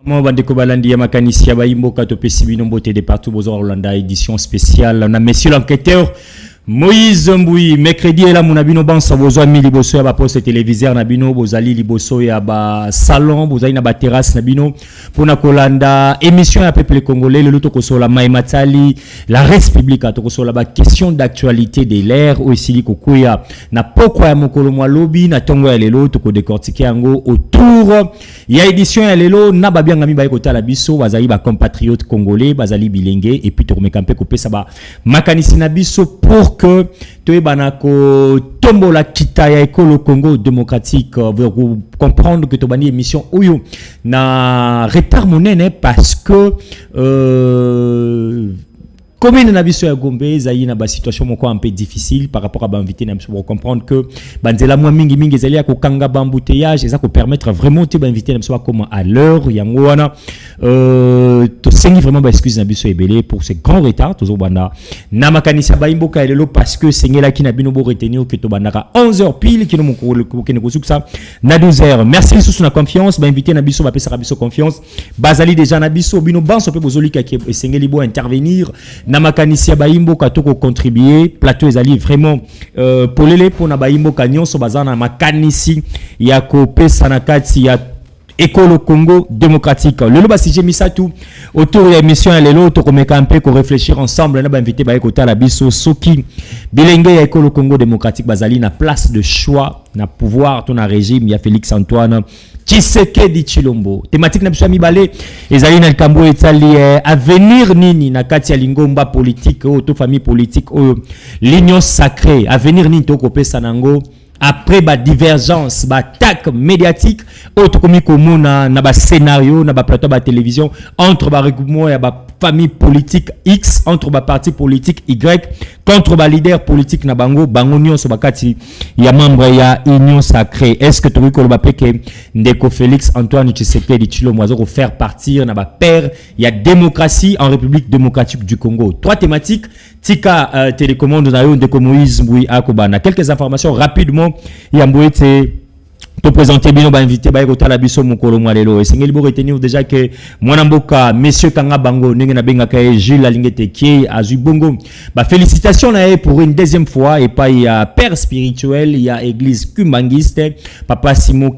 Moi, Bandeko Balandi, Yamakanisi, Yabaimbo, Katopesi, Binombote, de partout, Bozo, Rolanda, édition spéciale. On a monsieur l'enquêteur, Moïse Mboui, mercredi, et là, mon abino, bansa, Bozo, Ami, Liboso, Yaba, poste téléviseur, Nabino, Bozali, Liboso, Yaba, salon, Bozali, Naba, terrasse, Nabino, Pona Kolanda, émission à peuple congolais, le Loto Kosola, Maïmatali, la République, à Tokosola, question d'actualité de l'air, aussi, Kokuya, na pokwa ya mokolo mwa lobi, na tongo ya lelo, toko décortiquer yango, autour, il y a édition ya lelo, na babianga mi baye kota la biso, bazali ba compatriotes congolais, bazali bilenge, et puis toko mekampe kope saba, makanisi na biso, pour que tu banako tombo la kita ya ekolo Congo démocratique vous comprendre que tu bani émission oyo na retard monene parce que commune na biso ya Gombe zayi na ba situation moko un peu difficile par rapport à ba invité na biso pour comprendre que banzela moi mingi zali ko kanga ba embouteillage et ça ko permettre vraiment te ba invité na biso comme à l'heure yango wana to sengi vraiment ba excuse na biso ebele pour ce grand retard toujours banda na makanisa ba imboka elelo parce que sengela ki na bino bo retenir que to bandaka 11h pile ki no moko ne ko suksa na 12h merci sous na confiance ba invité na biso ba pesa biso confiance bazali déjà na biso bino banso pe bozoli ka ki sengeli bo intervenir na makanisi ya baimbo katoko contribuer plateau ezali vraiment polele pona baimbo nyonso bazana makanisi ya kopesa na kati ya École Congo démocratique. Le loba si j'ai mis ça tout autour de l'émission à l'élo, to komeka un peu ko réfléchir ensemble na ba invité ba ekota la biso soki bilenge ya École Congo démocratique bazali na place de choix na pouvoir ton régime ya Félix Antoine Tshisekedi Tshilombo. Thématique na biso mibale ezali na likambo etali avenir nini na kati ya lingomba politique auto famille politique l'union sacrée avenir nini to kopesa nango après ba divergence ba attaque médiatique autre comme komona na ba scénario na ba plateau ba télévision entre ba regroupement ya ba famille politique X entre ba parti politique Y contre ba leader politique na bango nyonso bakati ya membre ya union sacrée. Est-ce que tu veux que le bapeke ndeko Félix Antoine Tshisekedi Tshilombo azo faire partir na ba père ya démocratie en République démocratique du Congo. Trois thématiques tika télécommande na yo ndeko Moïse Mboui akobana quelques informations rapidement ya Mbouete to présenter bien ba invité ba ekota la biso mokolo mwalelo esengeli bo retenir déjà que mwana mboka monsieur Kanga Bango ndenge na benga ka Jules Alingete qui azu bongo ba félicitations na pour une deuxième fois et pas il y a père spirituel il y a église kumbangiste papa Simon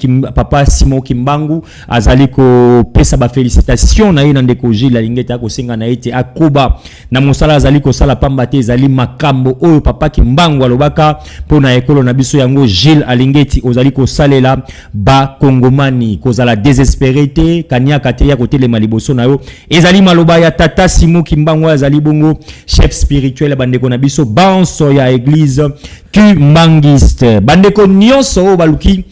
Kimbangu azali ko pesa ba félicitations na ina ndeko Jules Alingete ko senga na ete akoba na mosala azali ko sala pamba te ezali makambo oyo papa Kimbangu alobaka pona ekolo na biso yango Jules Alingete ozali ko salela ba kongomani kozala désespérité kanya kateya côté les maliboso na yo ezali maloba ya tata Simon Kimbangu azali bongo chef spirituel bandeko na biso banso ya église kumbangiste bandeko nyonso baluki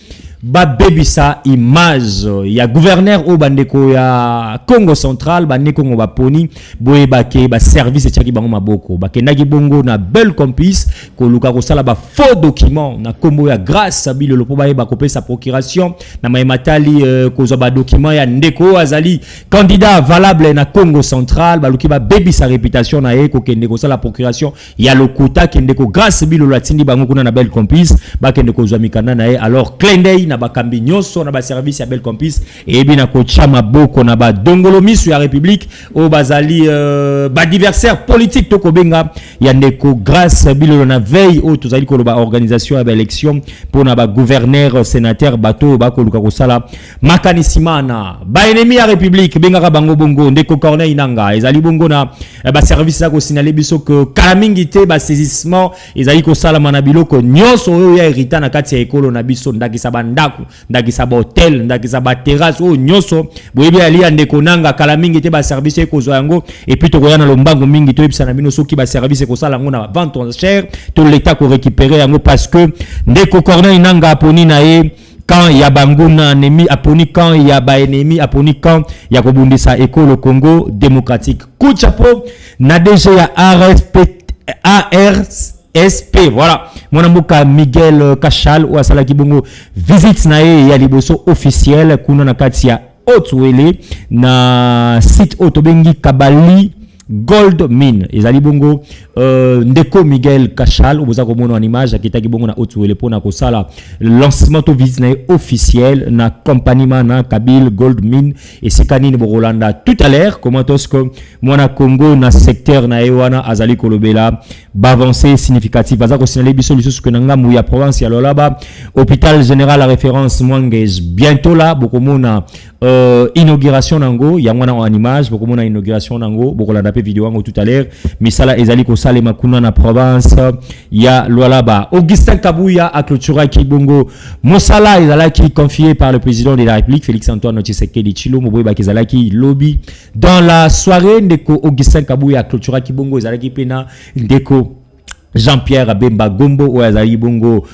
ba bebisa image ya gouverneur au bandeko ya Congo central bandeko ngo baponi boye bake ba service etchaki bango maboko bakendaki bongo na bel complice ko luka ko sala ba faux document na kombo ya grâce bilolo po baye bakopesa procuration na maimatali ko ba document ya ndeko azali candidat valable na Congo central baluki ba bebisa réputation na ye ko kende ko sala procuration ya lokuta kende ko grâce bilolo atindi bango kuna na bel complice bakende ko zwamikana na ye alors clendey na bakambi nyonso na ba service ya bel complice et bina ko chama boko na ba dongolo misu ya république o bazali ba adversaire politique to ko benga ya ndeko grâce bilolo na veille o tozali ko ba organisation ya ba élection pour na ba gouverneur sénateur bato ba ko luka ko sala makanisimana ba ennemi ya république benga ka bango bongo ndeko Corneille Nanga ezali bongo na ba service ya ko signaler biso que kalamingi te ba saisissement ezali ko sala mana biloko nyonso oyo ya hérita na kati ya ekolo na biso ndakisa bandako ndakisa ba hotel ndakisa ba terrasse o nyonso boyebi ali ya ndeko Nanga kala mingi te ba service ko zo yango et puis to koyana lombango mingi to ebisa na bino soki ba service ko sala ngo na vente aux enchères to l'état ko récupérer yango parce que ndeko Corneille Nanga aponi na ye quand il y a banguna ennemi aponi quand il y a ba ennemi aponi quand il y a kobundisa ekolo Congo démocratique kuchapo na DG ya ARSP voilà mon mboka Miguel Kachal ou asala kibongo visite na ye ya liboso officiel kuna na kati ya Otwele na site otobengi Kabali Gold Mine ezali bongo ndeko Miguel Kachal oboza komona en image akitaki bongo na otuele pona kosala lancement to business officiel na compagnie na Kabil Gold Mine et sekanini bokolanda tout à l'heure comment est-ce que mwana Congo na secteur na ewana azali kolobela bavancée significative baza ko signaler biso lisusu que nanga muya province ya lolaba hôpital général à référence Mwangej bientôt là bokomona inauguration nango ya mwana en image bokomona inauguration nango bokolanda pe vidéo ngo tout à l'heure misala ezali ko salema kuna na province ya Lualaba. Augustin Kabuya a clôturé Kibongo Mosala ezalaki confié par le président de la République Félix Antoine Tshisekedi Tshilombo boyeba kezalaki lobby dans la soirée ndeko Augustin Kabuya a clôturé Kibongo ezalaki pena ndeko Jean-Pierre Bemba Gombo ou azali bongo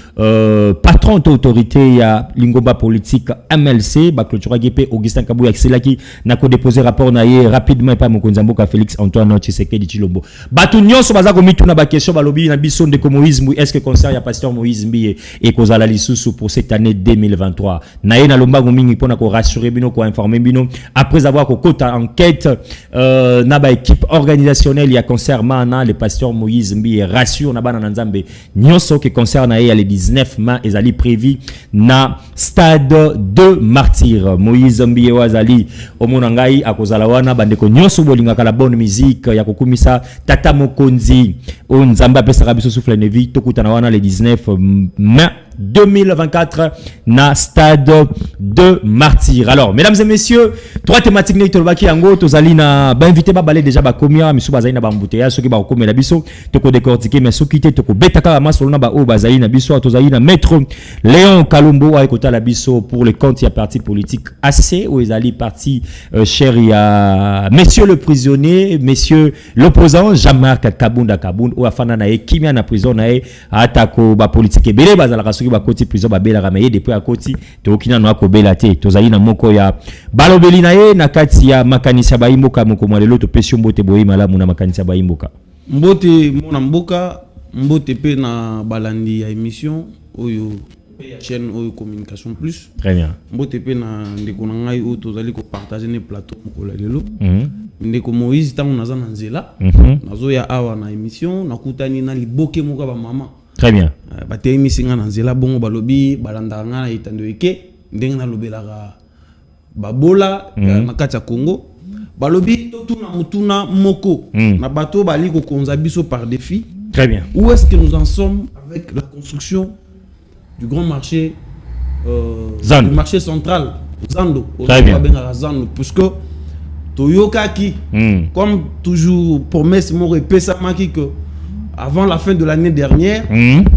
patron d'autorité ya lingomba politique MLC ba clôture GP Augustin Kabuya Selaki na ko déposer rapport na ye rapidement pa mokonzamboka Félix Antoine Tshisekedi Tshilombo batu nyonso baza ko mituna ba question ba lobi na biso ndeko Moïse Mbi est-ce que concert ya pasteur Moïse Mbi et kozala lisusu pour cette année 2023 na ye na lomba mingi pona ko rassurer bino ko informer bino après avoir ko kota enquête na ba équipe organisationnelle ya concert mana le pasteur Moïse Mbi rassure na bana nzambe nyonso qui concerne le 19 mai ezali prévu na stade de Martyrs. Moïse Mbiye wazali omona ngai akozala wana bandeko nyonso bolingaka la bonne musique ya kokumisa tata mokonzi o nzambe apesaka biso souffle nevi tokutana wana le 19 mai 2024 na stade de Martyrs. Alors mesdames et messieurs, trois thématiques ne tolobaki yango tozali na ba invité ba balé déjà ba komia misu bazali na ba embouteillage soki ba komela biso toko décortiquer mais soki te toko betaka ma solo na ba o bazali na biso tozali na maître Léon Kalumbo wa ekota la biso pour le compte ya parti politique AC ou ezali parti cher ya monsieur le prisonnier monsieur l'opposant Jean-Marc Kabunda Kabound ou afana na ekimia na prison na e atako ba politique belé bazala soki ba koti prison ba bela ramaye depuis a koti to kina no akobela te tozali na moko ya balobeli na ye na kati ya makanisa ba imboka moko mwalelo to pesio mbote boyi malamu na makanisa ba imboka mbote mona mboka mbote pe na balandi ya émission oyo ya chaîne oyo communication plus très bien mbote pe na ndeko na ngai oyo tozali ko partager ne plateau moko lelo ndeko Moïse tango naza na nzela nazo ya awa na émission nakutani na liboke moko ba mama. Très bien. Batei misinga na nzela bongo balobi balanda nga na itando eke ndenge na lobelaka babola na kati ya Congo balobi totuna mutuna moko na bato bali ko konza biso par défi. Très bien. Où est-ce que nous en sommes avec la construction du grand marché du marché central Zando Très bien. Zando puisque Toyoka qui comme toujours promesse mo repesa maki que avant la fin de l'année dernière,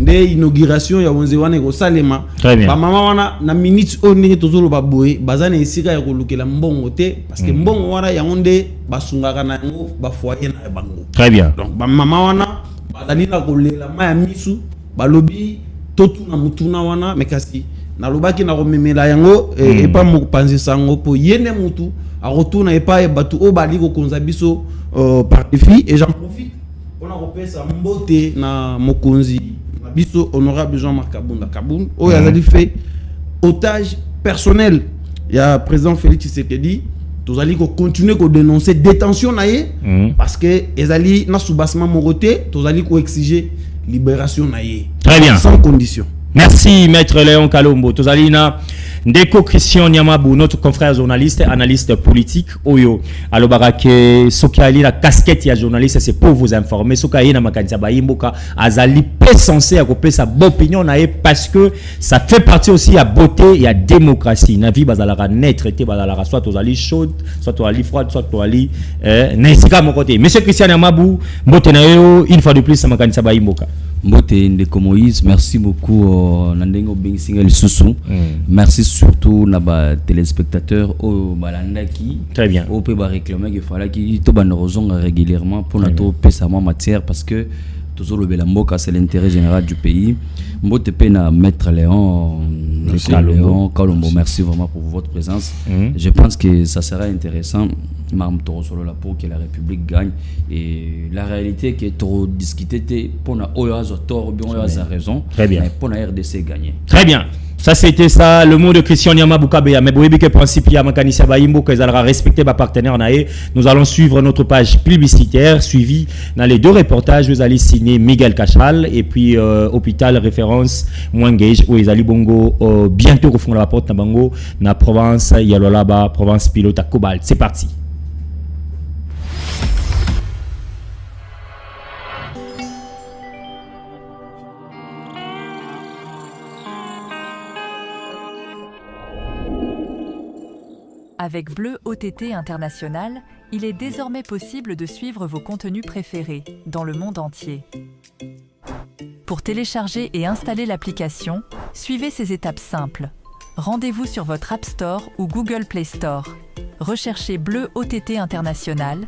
des inaugurations ya Wanzewane ko Salema. Ba mama wana na minutes o ndenge tozolo ba boye bazana esika ya kolukela mbongo te parce que mbongo wana ya onde basungaka na ngo ba foyer na bango. Très bien. Donc ba mama wana bazali na kolela maya misu balobi totuna mutuna wana mekasi na lobaki na komemela yango et pas mo panzi sango po yene mutu a retourna et pas batu o bali ko konza biso par défi et j'en profite. On a repéré ça mbote na mokonzi na biso honorable Jean-Marc Kabunda Kabound o yazali fait otage personnel ya président Félix Tshisekedi tozali ko continuer ko dénoncer détention na ye parce que ezali na soubassement moroté tozali ko exiger libération na ye. Très bien. Sans condition. Merci maître Léon Kalombo. Tozali na Ndeko Christian Nyamabou, notre confrère journaliste, analyste politique, Oyo. Alors, barake, Sokiali, la casquette, il y a journaliste, c'est pour vous informer. Sokiali, na makanisa baimboka, azali, peu censé à couper sa bonne opinion, parce que ça fait partie aussi à beauté et à démocratie. Na vie, bazalara net, traité, bazalara, soit tozali chaude, soit tozali froide, soit tozali, n'esika mon côté. Monsieur Christian Nyamabou, mbote na yo, une fois de plus, sa makanisa baimboka. Mbote Ndeko Moïse, merci beaucoup Nandengo Bengsinga Soussou. Merci surtout naba téléspectateurs au balandaki. Très bien. Au peut réclamer qu'il fallait qu'il to banderozong régulièrement pour notre paiement matière parce que toujours le Belamboka c'est l'intérêt général du pays. Mbote pena maître Léon Léon Kalombo, merci vraiment pour votre présence. Je pense que ça sera intéressant pour que la République gagne et la réalité qui est trop discutée pour na tort bien raison. Très bien. Pour la RDC gagner. Très bien. Ça, c'était ça, le mot de Christian Nyama Boukabeya. Mais vous que principe, il y a Makanisia Baïmbo, qu'ils allons respecter ma partenaire. Nous allons suivre notre page publicitaire, suivi dans les deux reportages. Vous allez signer Miguel Cachal et puis hôpital référence Mwangej, où ils allaient bongo bientôt au fond de la porte, dans Bango, dans la province Yalolaba, province pilote à Cobalt. C'est parti. Avec Bleu OTT International, il est désormais possible de suivre vos contenus préférés dans le monde entier. Pour télécharger et installer l'application, suivez ces étapes simples. Rendez-vous sur votre App Store ou Google Play Store. Recherchez Bleu OTT International,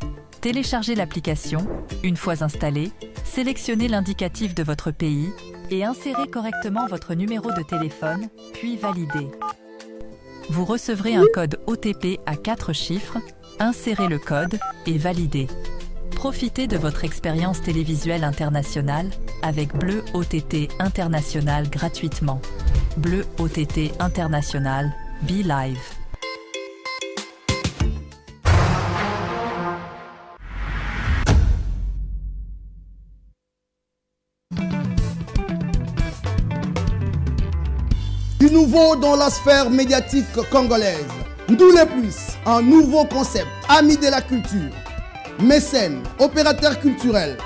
téléchargez l'application. Une fois installée, sélectionnez l'indicatif de votre pays et insérez correctement votre numéro de téléphone, puis validez. Vous recevrez un code OTP à 4 chiffres, insérez le code et validez. Profitez de votre expérience télévisuelle internationale avec Bleu OTT International gratuitement. Bleu OTT International, Be Live. Du nouveau dans la sphère médiatique congolaise. D'où les plus, un nouveau concept, amis de la culture, mécènes, opérateurs culturels,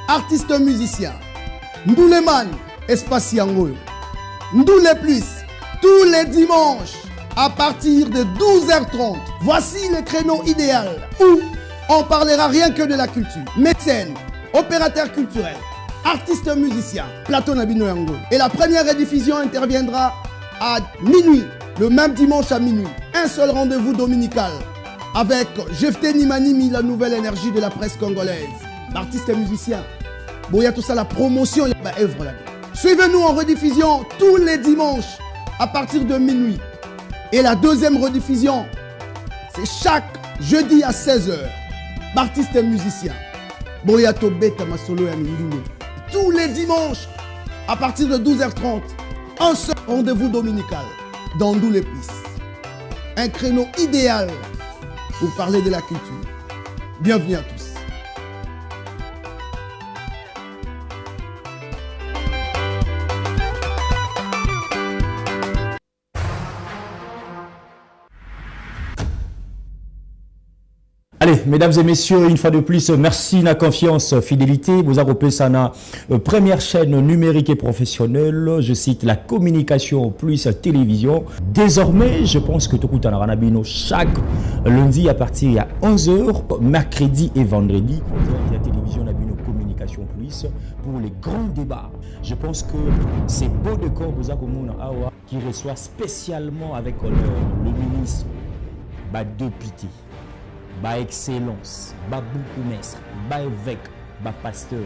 artistes musiciens. D'où les man, espace Yango. D'où les plus, tous les dimanches, à partir de 12h30. Voici le créneau idéal où on parlera rien que de la culture. Mécènes, opérateurs culturels, artistes musiciens, plateau Nabino Yango. Et la première rediffusion interviendra à minuit, le même dimanche à minuit. Un seul rendez-vous dominical avec Jefté Nimanimi, la nouvelle énergie de la presse congolaise. Artistes et musiciens. Bon, il y a tout ça, la promotion, il y a œuvre là. Suivez-nous en rediffusion tous les dimanches à partir de minuit. Et la deuxième rediffusion, c'est chaque jeudi à 16h. Artistes et musiciens. Bon, il y a tout bête ma solo et Mindoulo. Tous les dimanches à partir de 12h30. Un seul rendez-vous dominical dans D'où les Plis. Un créneau idéal pour parler de la culture. Bienvenue à tous. Allez, mesdames et messieurs, une fois de plus, merci la confiance, fidélité. Vous avez repéré ça na première chaîne numérique et professionnelle. Je cite la communication plus télévision. Désormais, je pense que tout le monde a chaque lundi à partir de 11h, mercredi et vendredi. La télévision a une communication plus pour les grands débats. Je pense que c'est beau de corps qui reçoit spécialement avec honneur le ministre Badopiti. Ba excellence, ba bourgmestre, ba évêque, ba pasteur,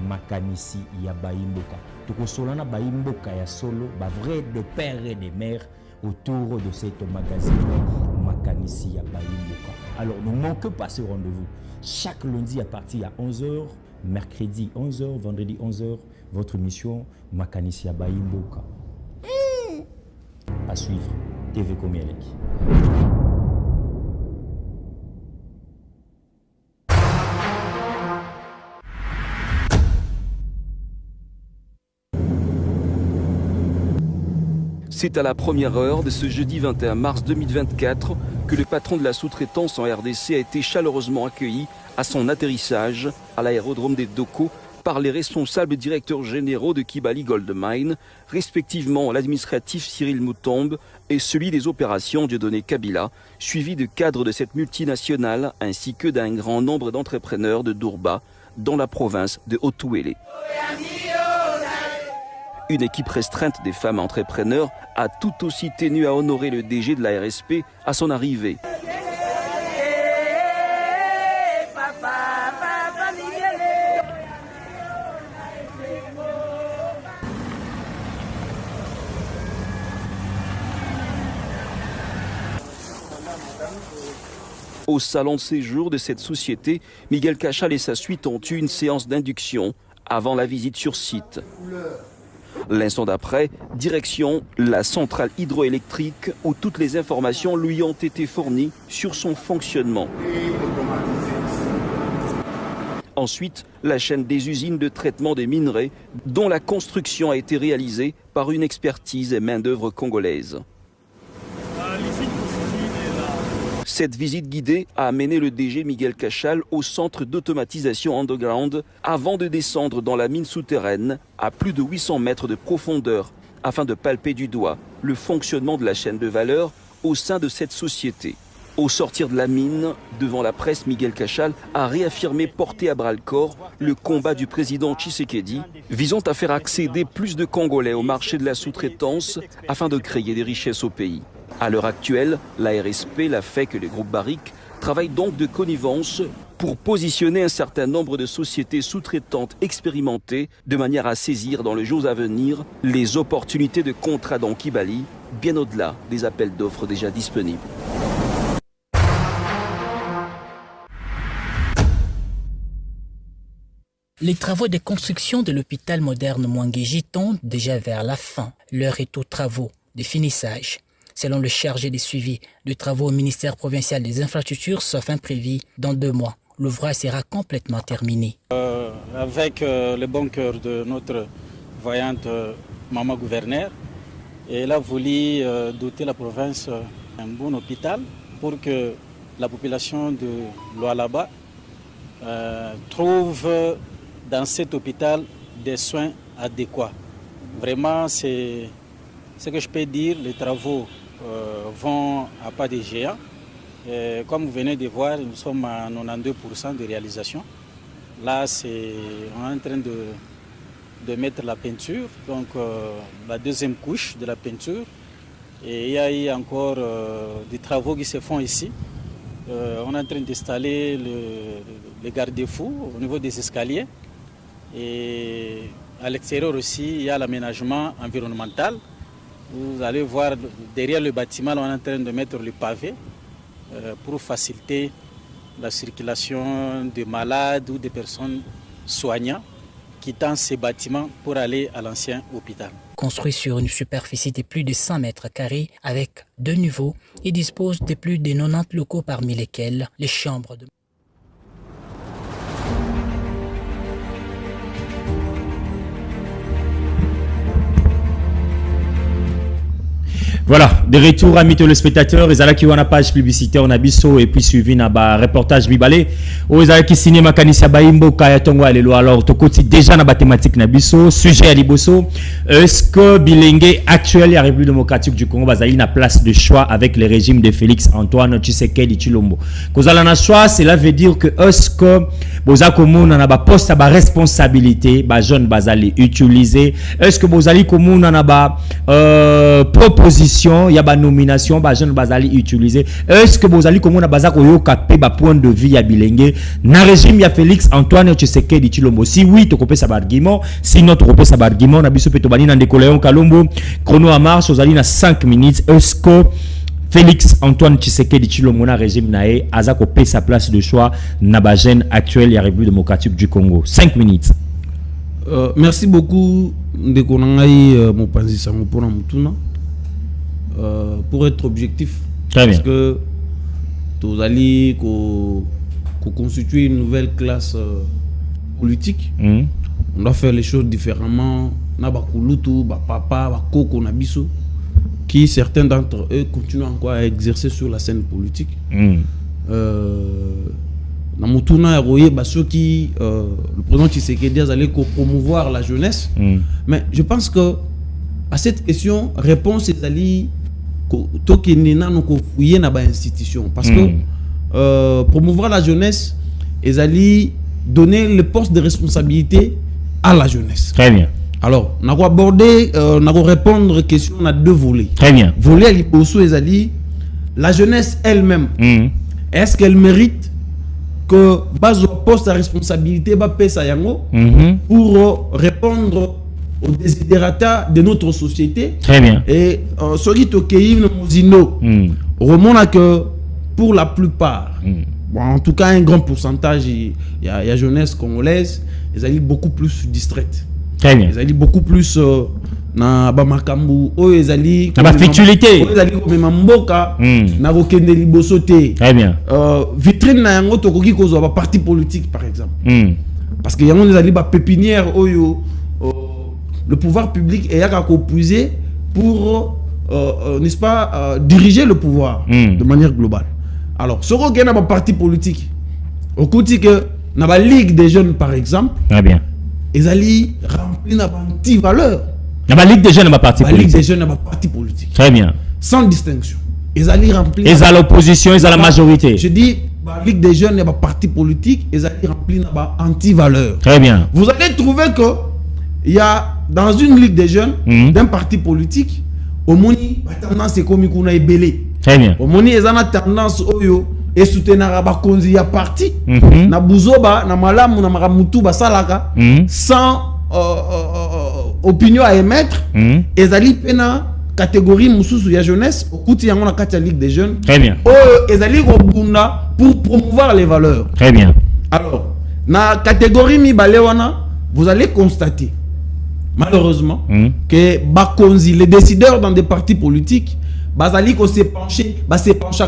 Makanisi ya Baïmboka. Tout solana Baïmboka ya solo, ba vrai de père et de mère autour de cette magazine Makanisi ya Baïmboka. Alors ne manquez pas ce rendez-vous. Chaque lundi à partir à 11h, mercredi 11h, vendredi 11h, votre émission Makanisi ya Baïmboka. À suivre, TV Komielek. C'est à la première heure de ce jeudi 21 mars 2024 que le patron de la sous-traitance en RDC a été chaleureusement accueilli à son atterrissage à l'aérodrome des Doko par les responsables directeurs généraux de Kibali Gold Mine, respectivement l'administratif Cyril Moutombe et celui des opérations Dieudonné Kabila, suivi de cadres de cette multinationale ainsi que d'un grand nombre d'entrepreneurs de Dourba dans la province de Haut-Touélé. Une équipe restreinte des femmes entrepreneurs a tout aussi tenu à honorer le DG de la RSP à son arrivée. Au salon de séjour de cette société, Miguel Cachal et sa suite ont eu une séance d'induction avant la visite sur site. L'instant d'après, direction la centrale hydroélectrique où toutes les informations lui ont été fournies sur son fonctionnement. Ensuite, la chaîne des usines de traitement des minerais dont la construction a été réalisée par une expertise et main-d'œuvre congolaise. Cette visite guidée a amené le DG Miguel Cachal au centre d'automatisation underground avant de descendre dans la mine souterraine à plus de 800 mètres de profondeur afin de palper du doigt le fonctionnement de la chaîne de valeur au sein de cette société. Au sortir de la mine, devant la presse, Miguel Cachal a réaffirmé porter à bras-le-corps le combat du président Tshisekedi visant à faire accéder plus de Congolais au marché de la sous-traitance afin de créer des richesses au pays. À l'heure actuelle, la RSP, la FEC et le groupe Barrick travaillent donc de connivence pour positionner un certain nombre de sociétés sous-traitantes expérimentées de manière à saisir dans les jours à venir les opportunités de contrats dans Kibali, bien au-delà des appels d'offres déjà disponibles. Les travaux de construction de l'hôpital moderne Mwangeji tendent déjà vers la fin. L'heure est aux travaux de finissage. Selon le chargé des suivis de travaux au ministère provincial des infrastructures, sauf imprévu, dans 2 mois, l'ouvrage sera complètement terminé. Avec le bon cœur de notre voyante maman gouverneur, elle a voulu doter la province d'un bon hôpital pour que la population de Lualaba trouve dans cet hôpital des soins adéquats. Vraiment, c'est ce que je peux dire, les travaux vont à pas de géant. Comme vous venez de voir, nous sommes à 92% de réalisation. Là, on est en train de mettre la peinture, donc la deuxième couche de la peinture. Et il y a eu encore des travaux qui se font ici. On est en train d'installer les garde-fous au niveau des escaliers. Et à l'extérieur aussi, il y a l'aménagement environnemental. Vous allez voir derrière le bâtiment, on est en train de mettre le pavé pour faciliter la circulation des malades ou des personnes soignantes quittant ces bâtiments pour aller à l'ancien hôpital. Construit sur une superficie de plus de 100 mètres carrés avec 2 niveaux, il dispose de plus de 90 locaux parmi lesquels les chambres de... Voilà, de retour amis téléspectateurs, ils ont qui ont page publicitaire on a biso et puis suivi na ba reportage bibalé. Ils ont qui signé makanisa baimbo kaya tongo alelo alors to koti déjà na ba thématique na biso, sujet à liboso. Est-ce que Bilingue actuel et République démocratique du Congo bazali na place de choix avec le régime de Félix Antoine Tshisekedi Tshilombo. Kozala na choix, cela veut dire que est-ce que boza komuna na ba poste ba responsabilité ba jeune bazali utiliser. Est-ce que bozali komuna na ba proposition il y a une nomination ba jeune bazali utilisé. Est-ce que bozali comme on a bazako yo capé ba point de vue ya Bilenge na régime ya Félix Antoine Tshisekedi Tshilombo? Si oui, to kopé sa argument, sinon to kopé sa argument na biso peto bani na Ndeko Kalombo chrono à mars ozali na 5 minutes. Est-ce que Félix Antoine Tshisekedi Tshilombo na régime nae azako kopé sa place de choix na ba jeune actuel ya République démocratique du Congo? 5 minutes. Merci beaucoup Ndeko Nangai Mopanzi Sango pour na mutuna. Pour être objectif, très parce bien. Que tous allez constituer une nouvelle classe politique, on doit faire les choses différemment. Na bakulutu, ba papa, ba koko na biso, qui certains d'entre eux continuent encore à exercer sur la scène politique. Na mutuna ya roye ba ceux qui le président Tshisekedi allait promouvoir la jeunesse, mais je pense que à cette question réponse est allée institution parce que promouvoir la jeunesse ils allaient donner le poste de responsabilité à la jeunesse. Très bien. Alors on a abordé on a répondre question à 2 volets. Très bien. Volet liboso ils allaient la jeunesse elle-même. Est-ce qu'elle mérite que base au poste de responsabilité ba pesa yango pour répondre aux désidérata de notre société? Très bien. Et ce qui remonte que pour la plupart, bon, en tout cas un grand pourcentage, il y a jeunesse congolaise, ils allaient beaucoup plus distraite. Très bien. Ils allaient beaucoup plus na ba makambu oyo ezali na ba futilité oyo ezali ko mema mboka na ko kende liboso te. Très bien. Vitrine na yango to koki ko zo ba parti politique par exemple. Parce que yango ezali ba pépinière oyo le pouvoir public est à composer pour n'est-ce pas diriger le pouvoir de manière globale. Alors ce qu'on gagne dans un parti politique au côté que dans la ligue des jeunes par exemple, très bien, ils allaient remplir une anti-valeur. Dans la ligue des jeunes dans un parti politique. La ligue des jeunes dans un parti politique. Très bien. Sans distinction. Ils allaient remplir. Ils à l'opposition, ils à la majorité. Je dis la ligue des jeunes dans un parti politique, ils allaient remplir une anti-valeur. Très bien. Vous allez trouver que il y a dans une ligue des jeunes d'un parti politique, au moni la tendance est comme qu'on a ébélé. Très bien. Au moni ils ont la tendance oyo et soutenir ba konzi ya parti na buzoba na malamu na maramutu ba salaka sans opinion à émettre. Ezali pena catégorie mususu ya jeunesse au côté yango na kati ligue des jeunes. Très bien. Ezali ko bunda pour promouvoir les valeurs. Très bien. Alors na catégorie mi balewana vous allez constater malheureusement que bakonzi les décideurs dans des partis politiques bazali ko se pencher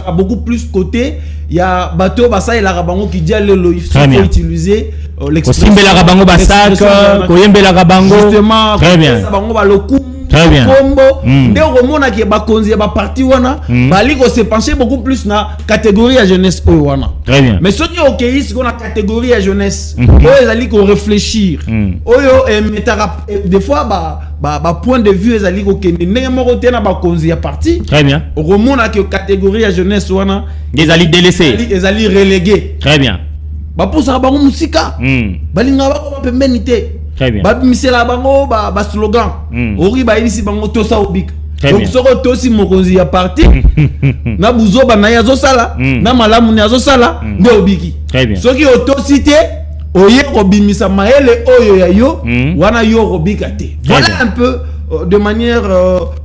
à beaucoup plus côté il y a bateau basa et la rabango qui dit le il faut utiliser l'expression la rabango basaka ko yembela rabango justement très bien rabango ba lokumu très bien combo nde romona ke bakonzi ba parti wana bali ko se pencher beaucoup plus na catégorie à jeunesse oyo wana très bien mais ceux qui OK ici qu'on a catégorie à jeunesse oyo ezali ko réfléchir oyo metara des fois ba point de vue ezali ko kende ndenge moko te na bakonzi ya parti très bien romona ke catégorie à jeunesse wana ezali délaissé ezali relégué très bien ba pousa bango musika balinga ba ko pembeni te. Très bien. Ba misela bango ba slogan. Ori ba ici bango tosa obik. Donc soko tosi mokonzi ya parti na buzoba na yazo sala na malamu na yazo sala nde obiki. Très bien. Soki otosité oye ko bimisa maele oyo ya yo wana yo obika te. Voilà un peu de manière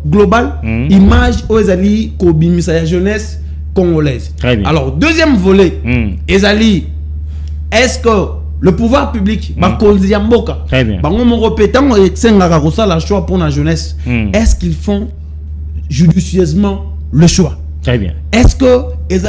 globale image ezali ko bimisa ya jeunesse congolaise. Très bien. Alors deuxième volet ezali est-ce que le pouvoir public, très bien. La choix pour la jeunesse. Est-ce qu'ils font judicieusement le choix? Très bien. Est-ce que ils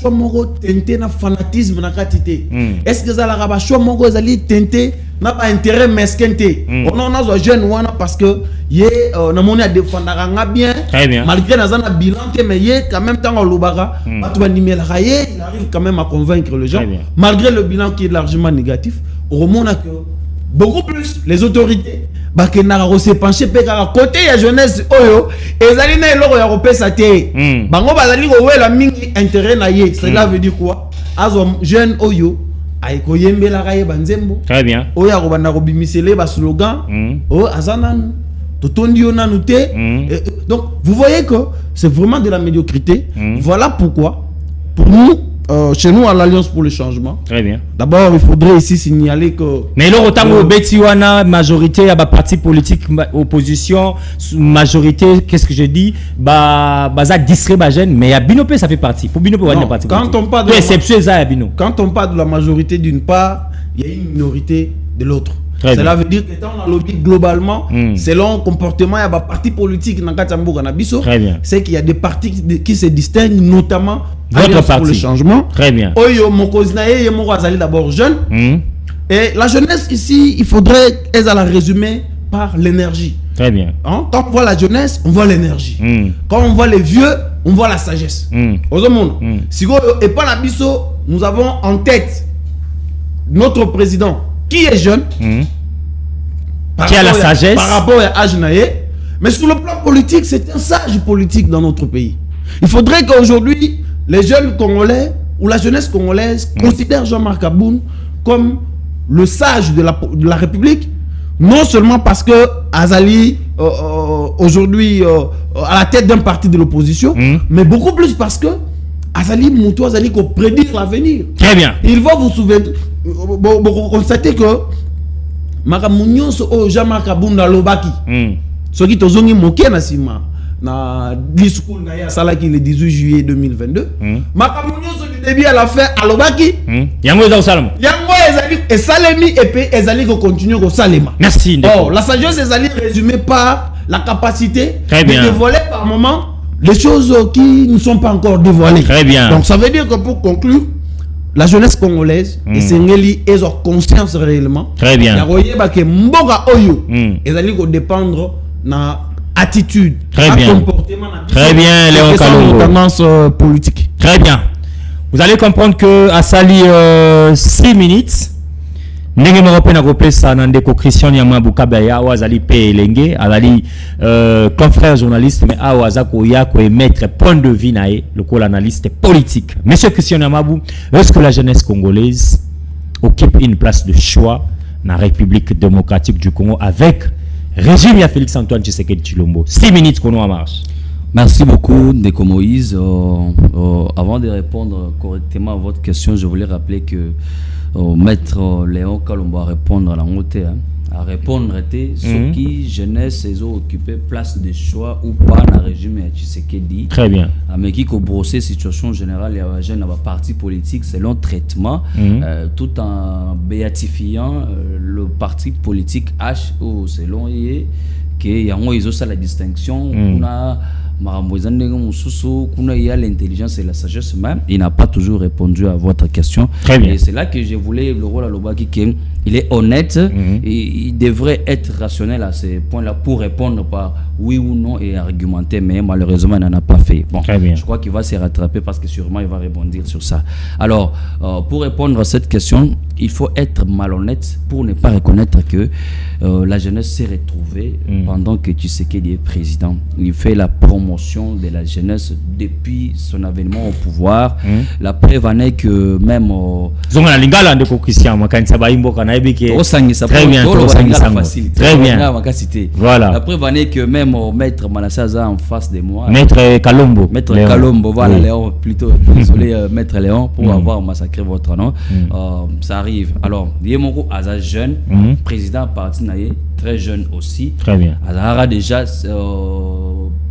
ont tenté na fanatisme na quantité? Est-ce que ils ont choix mongo tenté na pas intérêt mesquin? On a jeune wana parce que yé na moni a défendre bien. Très bien. Malgré na bilan mais yé quand même temps lobara il arrive quand même à convaincre les gens malgré le bilan qui est largement négatif. Au remonte que beaucoup plus les autorités bakena ko se pencher pe ka côté ya jeunesse oyo ezali na eloko ya kopesa te bango bazali ko wela mingi intérêt na ye. Cela veut dire quoi? Azo jeune oyo ay ko yembela ka ye banzembo. Très bien. Oya ko banda ko bimisele ba slogan o azanan totondi yo nanu te. Donc vous voyez que c'est vraiment de la médiocrité. Voilà pourquoi pour nous chez nous à l'Alliance pour le changement. Très bien. D'abord, il faudrait ici signaler que. Mais là, autant que Betiwana, majorité, à parti politique, opposition, majorité, qu'est-ce que je dis? Ça distrait ma gêne, mais à Binopé, ça fait partie. Pour Binopé, non, parti quand on parle de quand on parle de la majorité d'une part, il y a une minorité de l'autre. Cela veut dire que dans le lobby globalement, selon le comportement, il y a des partis politiques dans le c'est qu'il y a des partis qui se distinguent, notamment votre parti pour le changement. Très bien. Oyo Mokozinaye d'abord jeune. Et la jeunesse ici, il faudrait la résumer par l'énergie. Très bien. Quand on voit la jeunesse, on voit l'énergie. Quand on voit les vieux, on voit la sagesse. Si et pas la biso, nous avons en tête notre président qui est jeune, qui a la sagesse par rapport à Ajnaye, mais sur le plan politique, c'est un sage politique dans notre pays. Il faudrait qu'aujourd'hui, les jeunes Congolais ou la jeunesse congolaise considèrent Jean-Marc Aboun comme le sage de la République, non seulement parce que Azali, aujourd'hui, à la tête d'un parti de l'opposition, mais beaucoup plus parce que Azali Moutou Azali qu'on prédire l'avenir. Très bien. Il va vous souvenir, vous constatez que Makamounion Jean-Marc Aboun Lobaki, ce qui tozongi moké na sima na discours na ya salaki le 18 juillet 2022. Makamounion du début à la fin à Lobaki. Yango za salama. Yango ezali et salemi et puis ezali ko continuer ko salema. Merci. Oh, la sagesse ezali résumée par la capacité Très de bien. dévoiler par moment les choses qui ne sont pas encore dévoilées. Très bien. Donc ça veut dire que pour conclure, la jeunesse congolaise, et Sengeli, ils ont conscience réellement. Très bien. Que Mboga Oyo, ils allaient dépendre na attitude, Très na bien. comportement, na Très bien, Léon quelles sont Kalongo. nos tendances politiques. Très bien. Vous allez comprendre que à Sali 6 minutes, ndenge moko pe na kopesa na ndeko Christian Yamabukaba ya wazali pe elenge azali confrère journaliste mais awa azako ya ko émettre point de vue nae le col analyste politique. Monsieur Christian Yamabou, est-ce que la jeunesse congolaise occupe une place de choix dans la République démocratique du Congo avec régime ya Félix Antoine Tshisekedi Tshilombo? 6 minutes qu'on en marche. Merci beaucoup, Ndeko Moïse. Avant de répondre correctement à votre question, je voulais rappeler que Maître Léon Kalombo a répondre à la montée. À répondre ce qui jeunesse ils ont occupé place de choix ou pas dans le régime de Tshisekedi. Très bien. Mais qui a brossé situation générale il y a jeune parti politique selon traitement tout en béatifiant le parti politique H ou selon qu'il y a la distinction il y a l'intelligence et la sagesse même. Il n'a pas toujours répondu à votre question. Très bien. Et c'est là que je voulais le rôle à Lobaki il est honnête et il devrait être rationnel à ces points-là pour répondre par oui ou non et argumenter, mais malheureusement il n'en a pas fait. Bon, très bien. Je crois qu'il va se rattraper parce que sûrement il va rebondir sur ça. Alors, pour répondre à cette question, il faut être malhonnête pour ne pas reconnaître que la jeunesse s'est retrouvée pendant que Tshisekedi est président. Il fait la promotion de la jeunesse depuis son avènement au pouvoir. La preuve en est que même très bien, très bien. Voilà. La preuve en est que même Maître Manassaza en face de moi. Maître Kalombo. Maître Kalombo, voilà, Léon, plutôt. Désolé, Maître Léon, pour avoir massacré votre nom. Ça arrive. Alors, Yemoko Aza jeune, président parti Naye, très jeune aussi. Très bien. Azahara déjà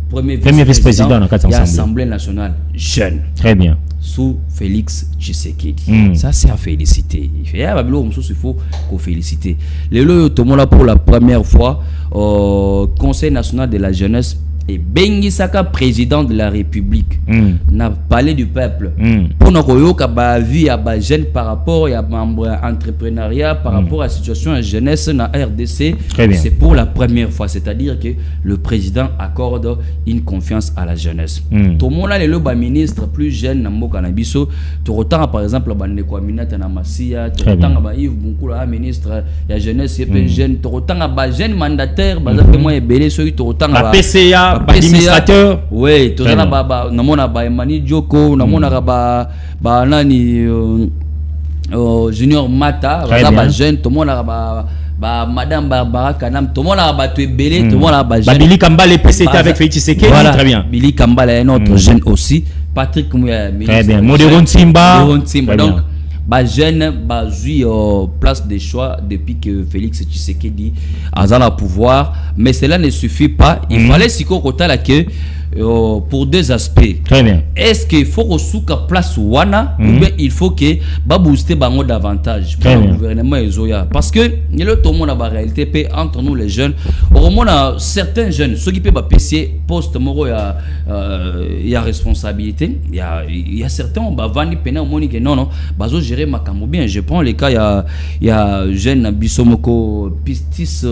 premier vice-président dans l'Assemblée nationale jeune. Très bien. Sous Félix Tshisekedi. Ça, c'est à féliciter. Il fait, il faut qu'on félicite. Le lot, tout le monde là pour la première fois, Conseil national de la jeunesse et Bengi Saka, président de la République, n'a parlé du peuple. Pour nous dire vie à jeune par rapport à l'entrepreneuriat, par rapport à la situation de jeunesse dans la RDC, c'est pour la première fois. C'est-à-dire que le président accorde une confiance à la jeunesse. Tout le monde là, le ministre plus jeune, tout autant par exemple, le ministre Namassia, tout autant Yves Bunkula, ministre de la jeunesse, jeune, tout autant jeune mandataire, tout autant la PCA. Administrateur, oui, tout ça là, namona ba Emani Djoko, namona ba nani Junior Mata, ba jeune, tout le monde ba Madame Barbara Kanam, tout le monde ba tu belé, tout le monde ba jeune. Billy Kamba les PCT avec Félix Tshisekedi, très bien. Billy Kamba est notre jeune aussi, Patrick Mouya, très bien. Modéron Simba, donc jeune place de choix depuis que Félix Tshisekedi a le pouvoir, mais cela ne suffit pas. Il fallait s'y côté là que pour deux aspects. Très bien. Est-ce qu'il faut que place wana ou bien il faut que booster bango davantage pour le gouvernement Ezoya, parce que le tout le monde a la réalité entre nous les jeunes. Au moins certains jeunes ceux qui peuvent passer poste moro il y a responsabilité, il y a certains on va vendre pena au monde que non bazo gérer makambo bien. Je prends les cas il y a jeune Bisomoko Pistis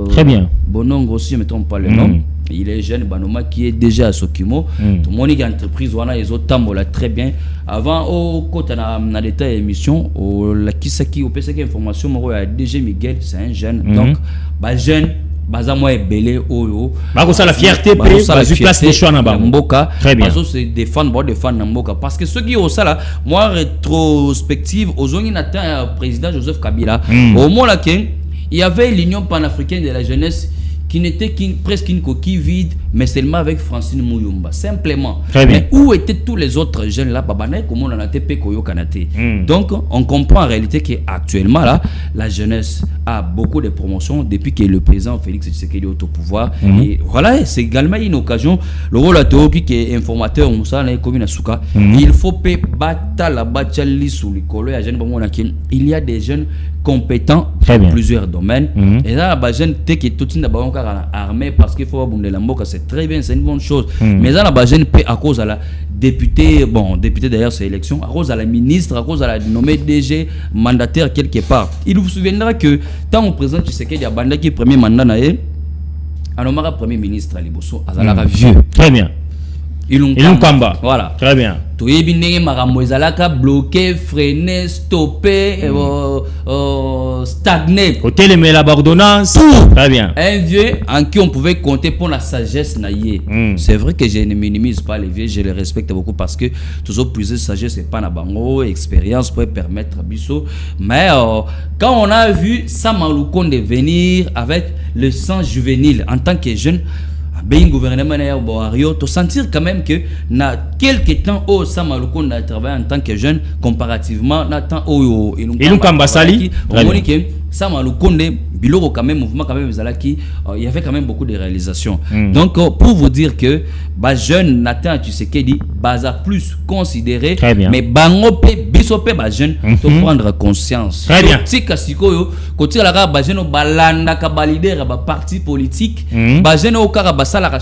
très bien Bonongo aussi je me trompe pas le nom. Il est jeune Banoma qui est déjà à Sokimo. Tout le monde qui a entreprise wana ils ont tambola très bien. Avant au côté na l'état émission la Kisaki au PCK information moro a DG Miguel, c'est un jeune. Donc jeune baza moi belé oyo ba ça la fierté ba place de choix na ba mboka très bien bazo c'est défendre na mboka parce que ceux qui ont ça là moi rétrospective ozongi na président Joseph Kabila au moment là il y avait l'Union panafricaine de la jeunesse qui n'était presque une coquille vide mais seulement avec Francine Mouyumba, simplement. Très bien. Mais où étaient tous les autres jeunes là? Comment on en a été Koyo Kanate. Donc, on comprend en réalité qu'actuellement, là, la jeunesse a beaucoup de promotions depuis que le président Félix Tshisekedi est au pouvoir. Et voilà, c'est également une occasion. Le rôle de Théoki qui est informateur, il faut il y a des jeunes compétents dans plusieurs domaines. Et là, les jeunes qui sont armés parce qu'il faut abonder la mboka, c'est très bien, c'est une bonne chose. Mais là, les jeunes à cause de la députée, député d'ailleurs c'est élection, à cause de la ministre, à cause de la nommée DG, mandataire quelque part. Il vous souviendra que tant au président Tshisekedi a bandé qui premier mandat naé, alors premier ministre à Liboso, à vieux. Très bien. Ilunkwamba. Voilà. Très bien. Tout est bien bloqué, freiné, stoppé, stagné. Côté les l'ordonnance. Très bien. Un vieux en qui on pouvait compter pour la sagesse naïe. C'est vrai que je ne minimise pas les vieux, je les respecte beaucoup parce que toujours plus de sagesse c'est pas na bango, expérience pour permettre à Bissot. Mais quand on a vu Samaloukonde venir avec le sang juvénile en tant que jeune, ben gouvernement na Boario, to sentir quand même que na quelques temps au Samaloukonde a travaillé en tant que jeune comparativement na temps au Ilunkwamba Sali. Samaloukonde biloko quand même mouvement quand même il y avait quand même beaucoup de réalisations. Donc pour vous dire que ba jeune Nathan Tshisekedi baza plus considéré, mais bangope bisope ba jeune to prendre conscience. Très bien. Tika sikoyo côté la ba jeune balanda ka leader ba parti politique ba jeune au kara basala ka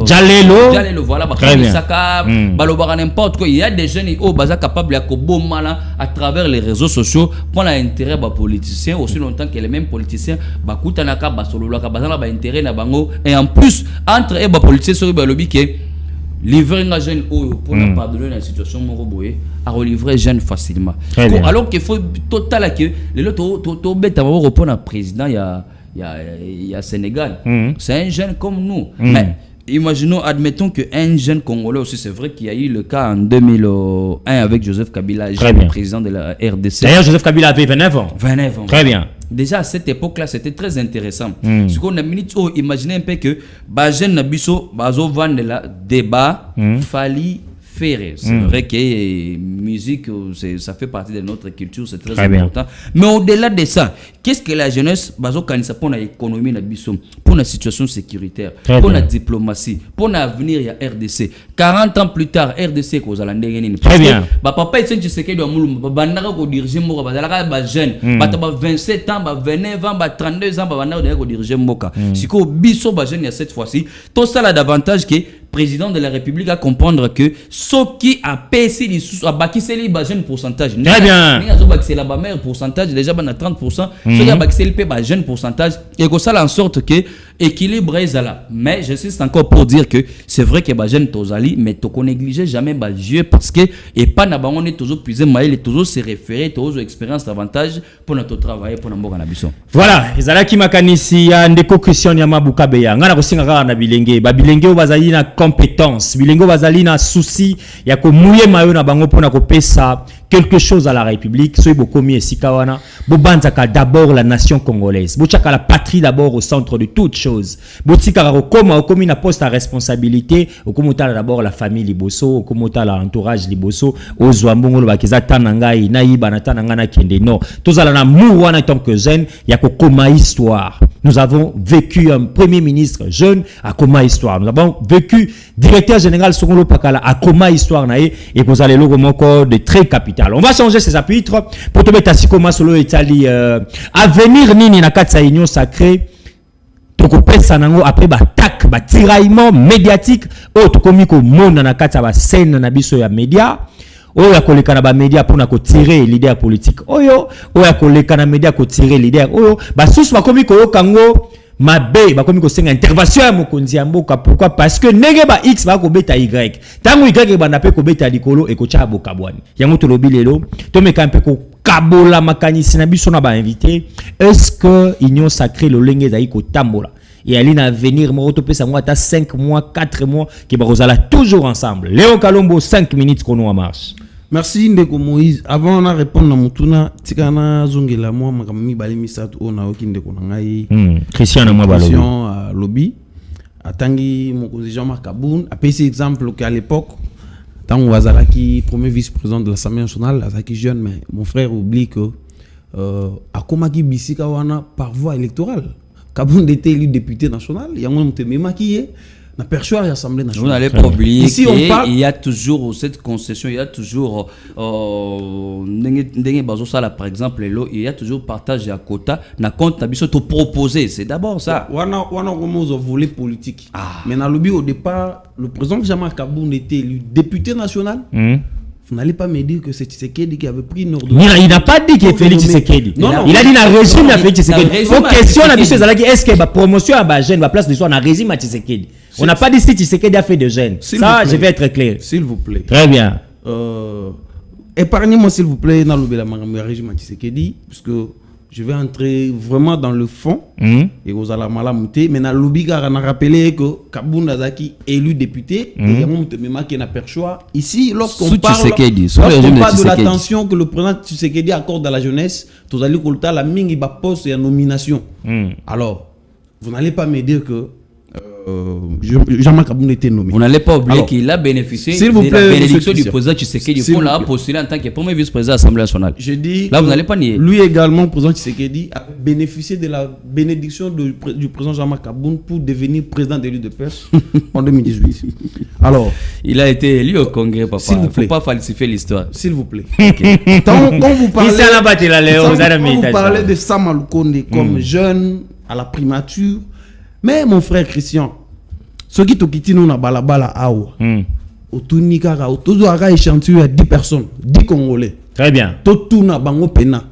Jalelo voilà ba saka balobara n'importe quoi. Il y a des jeunes au baza capable ya ko bomala à travers les réseaux sociaux pour l'intérêt ba politiciens aussi longtemps que les mêmes politiciens bakutanaka basololaka bazala ba intérêt na bango, et en plus entre et ba politiciens sur ba lobby que livrer un jeune pour ne pardonner la situation moroboye à relivrer jeune facilement. Alors qu'il faut total que les autres bêta va répondre à président il y a Sénégal. C'est un jeune comme nous. Mais imaginons, admettons qu'un jeune Congolais aussi, c'est vrai qu'il y a eu le cas en 2001 avec Joseph Kabila, jeune président de la RDC. D'ailleurs, Joseph Kabila avait 29 ans. 29 ans. Très bien. Déjà à cette époque-là, c'était très intéressant. Ce qu'on a mis, imaginez un peu que Bajen Nabiso, Bazo Vandela, débat, Fali Ferré. C'est vrai que musique, ça fait partie de notre culture, c'est très important. Mais au-delà de ça, qu'est-ce que la jeunesse, Bazo Kanisa, pour l'économie Nabiso, pour la situation sécuritaire, pour la diplomatie, pour l'avenir, il y a RDC. 40 ans plus tard, RDC, cause à la très bien. Papa, il s'est dit que Bandara ko diriger Moka, Bazala jeune, 27 ans, 29 ans, 32 ans, Bandara ko diriger Moka. Si ko biso ba jeune il y a cette fois-ci, tout ça là davantage que président de la République à comprendre que ce qui a payé les sous a bâti les jeunes pourcentage. Très bien. C'est la meilleure pourcentage déjà à 30%. Ce qui a bâti les jeunes pourcentage et que ça en sorte que équilibre est là. Mais j'insiste encore pour dire que c'est vrai que les jeunes tozali mais to qu'on néglige jamais les jeux parce que et pas na on est toujours plus maïl et toujours se référer toujours expérience davantage pour notre travail pour notre ambition. Voilà, ezalaki makanisi ya ndeko Christian ya Mabukabeya. Ngana ko singa na bilenge, ba bilenge bazali na compétence, bilingo bazali na souci ya ko mouye mayo na bango pona ko pesa quelque chose à la République. Soy bokomi esika wana, bobanzaka d'abord la nation congolaise. Bochaka la patrie d'abord au centre de toute chose. Botika koma okomi na poste à responsabilité, okomota d'abord la famille liboso, okomota la entourage liboso, ozwa mbongo bakiza tanangai na yiba na tananga na kende no. Tozala na mou wana tant que jeune, ya ko koma histoire. Nous avons vécu un premier ministre jeune à Koma Histoire. Nous avons vécu directeur général Songolo Pakala à Koma Histoire nae et vous allez le encore de très capital. On va changer ces chapitres pour te mettre à Sikoma Solo Italie. Avenir nini na katsa union sacrée. Toko pesa nango après batak ba tiraillement médiatique o tokomi ko mona na katsa ba scène na biso ya média. Oyo ya koleka na ba media pour na ko tirer leader politique oyo ya koleka na media ko tirer leader oyo ba susu ba komi ko yokango mabe ba komi ko senga intervention ya mokonzi ya mboka. Pourquoi? Parce que nenge ba x ba ko beta y tango y ba na pe ko beta likolo e ko cha bokabwani yango to lobi lelo to meka mpe ko kabola makanisi na biso na ba invité. Est-ce que union sacrée le lenge za ko tambola et Aline à venir Moroto pesa moi ta 5 mois 4 mois qui barozala toujours ensemble. Léon Kalombo 5 minutes qu'on en marche. Merci Ndeko Moïse. Avant on répondre à Mutuna tikana zongela moi makamami bali misatu ona okinde ko ngai Christian na moi balo lobby atangi mokonzi Jean-Marc Kaboun après cet exemple qu'à l'époque tant Ouazalaki premier vice-président de l'Assemblée nationale Azaki jeune mais mon frère oublie que akomaki bisika wana par voie électorale Kaboun était élu député national yango mtemema qui na perchoir à l'Assemblée nationale. Vous n'allez pas oublier ici on parle il y a toujours cette concession, il y a toujours par exemple il y a toujours partage à quota na compte biso to proposer, c'est d'abord ça. Wana au volet politique. Mais dans le but au départ le président Jean-Marc Kaboun était élu député national. Vous n'allez pas me dire que c'est Tshisekedi qui avait pris une ordonnance. Il n'a pas dit qu'il est Félix Tshisekedi. Il a dit dans le régime de Félix Tshisekedi. Aux questions, est-ce que la promotion à Bajen va place de soi dans le régime à Tshisekedi? On n'a pas dit si Tshisekedi a fait de gêne. Ça, je vais être clair. S'il vous plaît. Très bien. Épargnez-moi, s'il vous plaît, dans le régime à Tshisekedi, parce que je vais entrer vraiment dans le fond. Et vous allez m'alamouter. Mais dans le lobby, on a rappelé que Kaboun Azaki élu député. Et il y a perchoir. Ici, lorsqu'on parle de l'attention que le président Tshisekedi accorde à la jeunesse, tous allez écouter la mingi ba poste et la nomination. Alors, vous n'allez pas me dire que Jean-Marc Kaboun était nommé. Vous n'allez pas oublier qu'il a bénéficié de la bénédiction du président Tshisekedi. Il l'a postulé en tant que premier vice-président de l'Assemblée nationale. Je dis là, vous n'allez pas nier. Lui également, le président Tshisekedi, a bénéficié de la bénédiction du président Jean-Marc Kaboun pour devenir président de l'UDPS en 2018. Alors, il a été élu au Congrès, papa. Il ne faut pas falsifier l'histoire. S'il vous plaît. Quand vous parlez de Sama Lukonde comme jeune à la primature, mais mon frère Christian, ceux qui t'ont nous na balabala awa, otunika ka otozo aga échantillon à 10 personnes, 10 Congolais. Très bien. Tout na bango pena.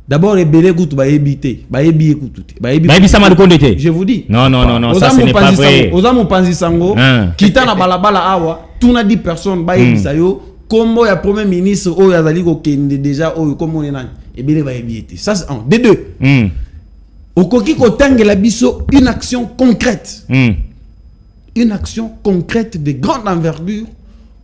D'abord les belé gout ba ébité, ba ébi écoute, ba ébi. Ba ébi Sama Lukonde. Je vous dis. Non, ça ce n'est pas vrai. Oza panzi sango, kita na balabala awa, tout na 10 personnes ba ébi sayo, combo ya premier ministre o ya zali ko kende déjà o comme on est nan, et belé ba ébité. Ça c'est un des deux. Au Koki Kotangela Bisso, une action concrète. Une action concrète de grande envergure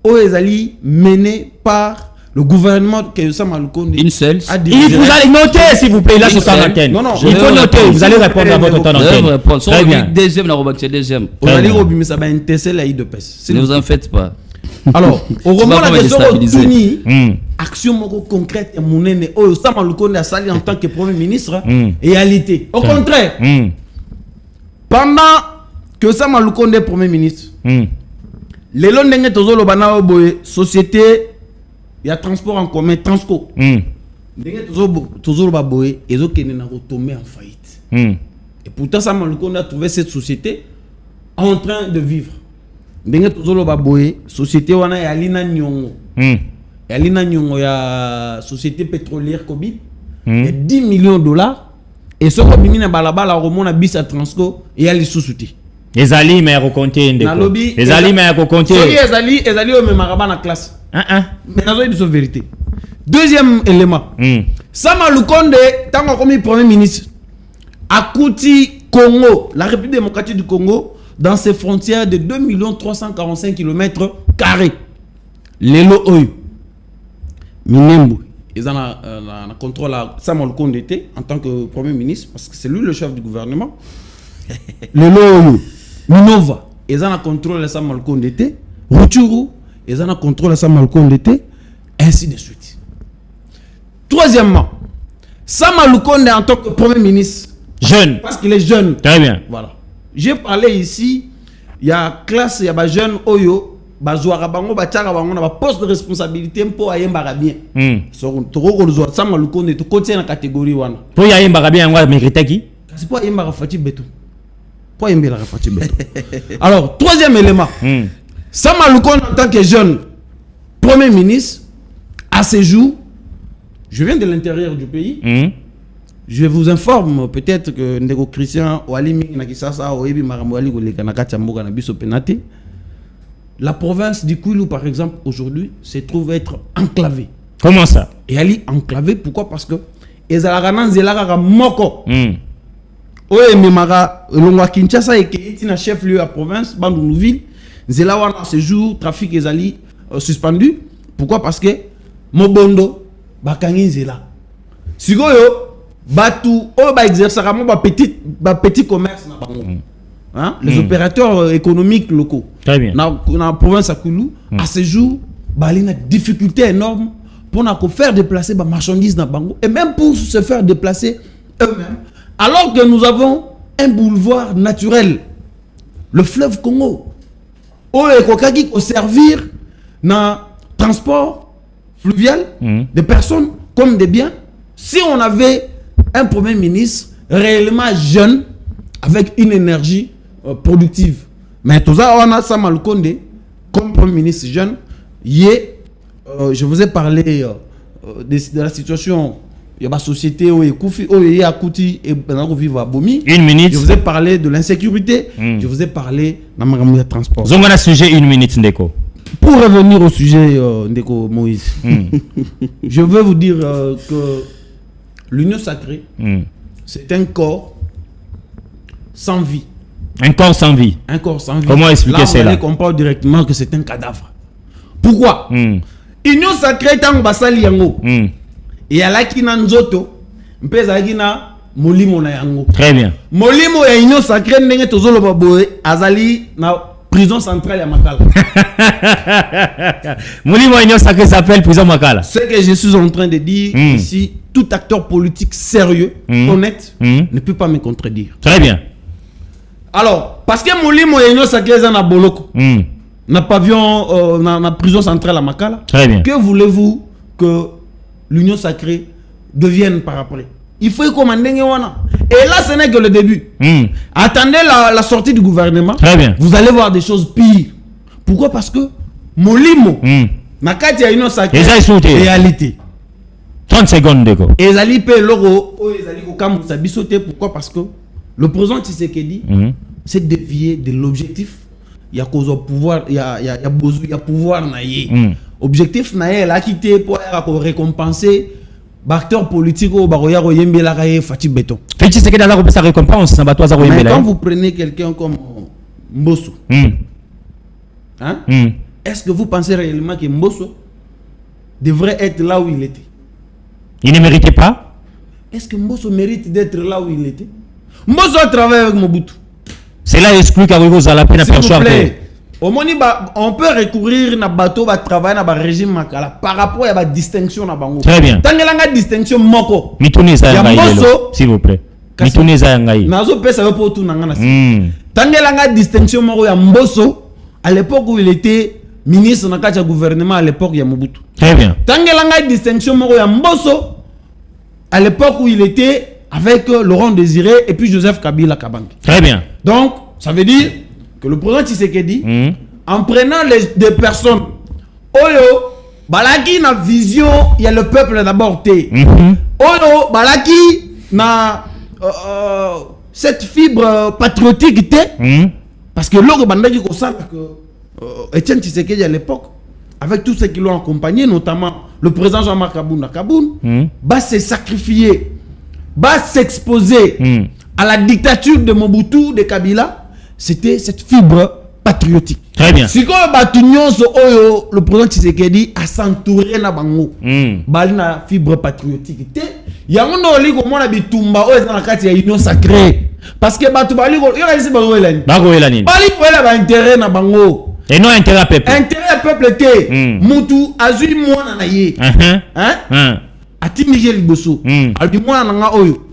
au Ezali menée par le gouvernement que Sama Lukonde. Une seule. Il vous allez noter, s'il vous plaît, là sur sa antenne. Non, il faut noter, vous allez répondre à votre temps d'antenne. Très bien. Deuxième, la Robac, c'est deuxième. Vous allez mais ça va intéresser la IDPS. Ne vous en faites pas. Alors, au moment de la action concrète et monnaie, Sama Lukonde a sali en tant que premier ministre, réalité. Au contraire, pendant que Sama Lukonde est premier ministre, les Londoniens tozolo bana boye société, il y a transport en commun, Transco. Ndenge tozolo ba boye, ezo kene na retomber en faillite. Et pourtant Sama Lukonde a trouvé cette société en train de vivre. Ndenge tozolo ba boye, société wana ya Alina Nyongo. Alina Nyongo ya société pétrolière Kobi, et 10 millions de dollars. Et ce que bimina balabala remona bis à Transco et à l'issousuti. Les alliés mais recompter les alliés mais recompter. Les alliés au même marabana classe. Mais nazo dit vérité. Deuxième élément. Sama Lukonde tant comme premier ministre Akuti Congo, la République démocratique du Congo dans ses frontières de 2 345 km². Lelo Oyo. Minembu. Ils ont un contrôle à Sama Lukonde en tant que premier ministre, parce que c'est lui le chef du gouvernement. Lelo Oyo. Minova. Ils ont un contrôle à Sama Lukonde. Rutshuru. Ils ont un contrôle à Sama Lukonde. Ainsi de suite. Troisièmement, Sama Lukonde en tant que premier ministre. Jeune. Parce qu'il est jeune. Très bien. Voilà. J'ai parlé ici, il y a classe, il y a des jeunes Oyo, bazouara bango, bachara bango, na poste de responsabilité pour ayemba bien. So toko ko zoa Sama Lukonde to côté na catégorie wana. Pour ayemba bien ngwa mérite qui? C'est pas ayemba fati beto. Pas ayemba fati beto. Alors, troisième élément. Sama Lukonde en tant que jeune premier ministre à ce jour, je viens de l'intérieur du pays. Je vous informe peut-être que Ndeko Christian Walimi Nakisasa Oebi Maramwali Golekanakati Mboga na biso penate. La province du Kwilu par exemple aujourd'hui se trouve être enclavée. Comment ça? Et elle est enclavée pourquoi? Parce que ezalaka zelaka moko. Oye memara longwa Kinshasa et qui est chef-lieu à province Bandunuville, zelawa à ce jour trafic ezali suspendu. Pourquoi? Parce que Mobondo bakangi zela. Sikoyo Batu, oh, bah, exercer ba petit commerce na bango. hein, les opérateurs économiques locaux. Très bien. Dans la province à Koulou, à ce jour, il y a une difficulté énorme pour faire déplacer les marchandises dans Bango et même pour se faire déplacer eux-mêmes. Alors que nous avons un boulevard naturel, le fleuve Congo, où il faut servir dans le transport fluvial des personnes comme des biens. Si on avait un premier ministre réellement jeune, avec une énergie productive. Mais tout ça, on a Sama Lukonde comme premier ministre jeune. Je vous ai parlé de la situation de la société où il y a Kouti et vivre à Bomi. Une minute. Je vous ai parlé de l'insécurité. Je vous ai parlé de la transport. Vous avez un sujet, une minute, Ndeko. Pour revenir au sujet, Ndeko Moïse, je veux vous dire que l'union sacrée, c'est un corps sans vie. Un corps sans vie. Un corps sans vie. Comment expliquer cela? On comprend directement que c'est un cadavre. Pourquoi? Union sacrée tango basali yango. Et à la kina nzoto, mpeza kina molimo na yango. Très bien. Molimo ya union sacrée ndenge tozolo baboye azali na prison centrale ya Makala. Molimo ya union sacrée s'appelle prison Makala. Ce que je suis en train de dire ici, tout acteur politique sérieux, honnête, ne peut pas me contredire. Très bien. Alors, parce que Molimo ya union sacrée na boloko. Na pavillon, na prison centrale à Makala. Très bien. Que voulez-vous que l'union sacrée devienne par après? Il faut y commander. Et là, ce n'est que le début. Attendez la sortie du gouvernement. Très bien. Vous allez voir des choses pires. Pourquoi? Parce que Molimo, Nakati a union sacrée, réalité. 30 secondes, Deko. Et Zali paye l'euro, pourquoi? Parce que le président Tshisekedi s'est dévié de l'objectif. Il y a cause au pouvoir, il y a pouvoir naïe. Objectif naïe, elle a quitté pour récompenser l'acteur politique au Baroya Royembe la Raye Fatih Béton. Fait que dans la sa récompense, ça va toi mais quand vous prenez quelqu'un comme Mbosso, est-ce que vous pensez réellement que Mbosso devrait être là où il était? Il ne méritait pas? Est-ce que Mbosso mérite d'être là où il était? Mbosso a travaillé avec Mobutu. C'est là exclu qu'Abrigo a la peine à percevoir. On peut recourir à bateau, à travailler dans le régime Makala par rapport à la distinction dans Bango. Très bien. Tant qu'il y a une distinction moko. Mituneza s'il vous plaît. Mituneza yangai. Nazo pesa veut pour tout nangana. Tant qu'il y a une distinction moko ya Mbosso à l'époque où il était ministre dans le gouvernement à l'époque ya Mobutu. Très bien. Tant qu'il y a une distinction moko ya Mbosso à l'époque où il était avec Laurent Désiré et puis Joseph Kabila Kabange. Très bien. Donc, ça veut dire que le président Tshisekedi, en prenant des personnes, Oyo, Balaki na vision, il y a le peuple d'abord. Oyo, Balaki na cette fibre patriotique, parce que l'autre bandaki ko ça que Etienne Tshisekedi à l'époque, avec tous ceux qui l'ont accompagné, notamment le président Jean-Marc Kaboun, va se sacrifier, va s'exposer à la dictature de Mobutu, de Kabila. C'était cette fibre patriotique. Très bien. Si le président Tshisekedi a s'entouré na bango, balina fibre patriotique. Il y a un oligo mona bitumba o ezana kati ya union sacrée. Parce que batu baligo yo ici bango elani. Bango elani. Baligo ela ba intérêt na bango. Et non intérêt peuple. Intérêt peuple te. Mutu azui mwana na ye. Hein? Ati Miguel Liboso. Albi mwana nga oyo.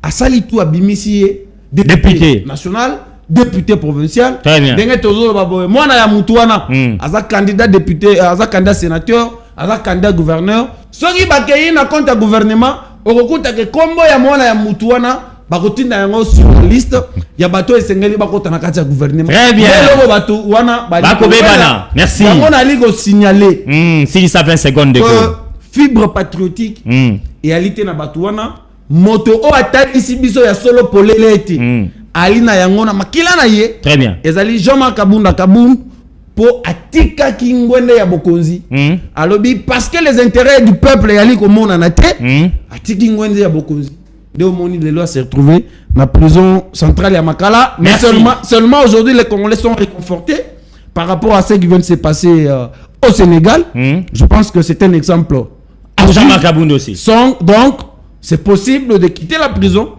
Asali tu abimisi député national. Député provincial. Très bien. Moi, na Moutouana, aza candidat député, aza candidat sénateur, aza candidat gouverneur. Soki bakeyi na compte gouvernement, okokuta ke kombo ya mwana ya Moutouana, bakotinda yango sur la liste, ya bato esengeli bakota na kati ya gouvernement. Très bien. Lelo bato wana bakobebana. Merci. Yango na ligo signaler. Si ça 20 secondes de fibre patriotique et alité na bato wana, moto o atali sibiso ya solo poleleti. Alina yangona makila na ye. Très bien. Ezali Jean-Marc Kaboun pour atika kingwende ya bokonzi. Alobi parce que les intérêts du peuple yali komona na te. Atika kingwende ya bokonzi. De Omoni de loi s'est retrouvé dans la prison centrale à Makala. Mais seulement aujourd'hui les Congolais sont réconfortés par rapport à ce qui vient de se passer au Sénégal. Je pense que c'est un exemple. Jean-Marc Kaboun aussi. Donc c'est possible de quitter la prison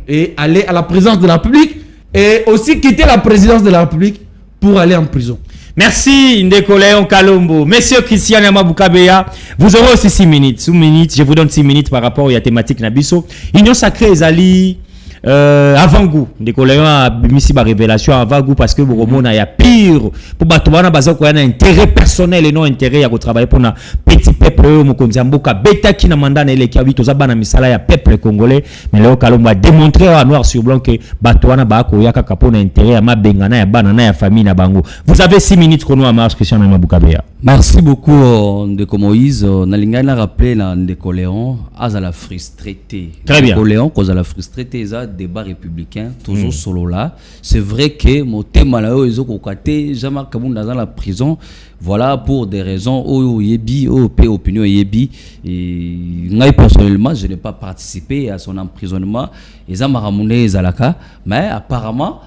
et aller à la présidence de la République et aussi quitter la présidence de la République pour aller en prison. Merci Ndeko Léon Kalombo. Monsieur Christian Yamabukabeya, vous aurez aussi 6 minutes. 6 minutes, je vous donne 6 minutes par rapport à la thématique Nabiso. Union sacrée Ezali avant goût. Ndeko Léon a mis la révélation avant goût parce que Boromona y a pire pour Batouana Bazan qu'on a un intérêt personnel et non intérêt à travailler pour un petit peuple Mokonzamboka beta qui n'a mandat et les kiabi tous abana misala ya peuple congolais mais Léon Kalombo a démontré à noir sur blanc que Batouana Bako yaka kapona intérêt à ma bengana ya banana ya famille na bango. Vous avez 6 minutes chrono à marche Christian Yamabukabeya. Merci beaucoup Ndeko Moïse. Nalinga na rappelé na Ndeko Léon azala frustré. Très bien. Ndeko Léon cause la frustré za débat républicain toujours solo là. C'est vrai que mon thème là ezo kokate Jean-Marc Kabunda dans la prison. Voilà pour des raisons yebi opinion yebi et moi personnellement je n'ai pas participé à son emprisonnement et ça m'a ramené Zalaka mais apparemment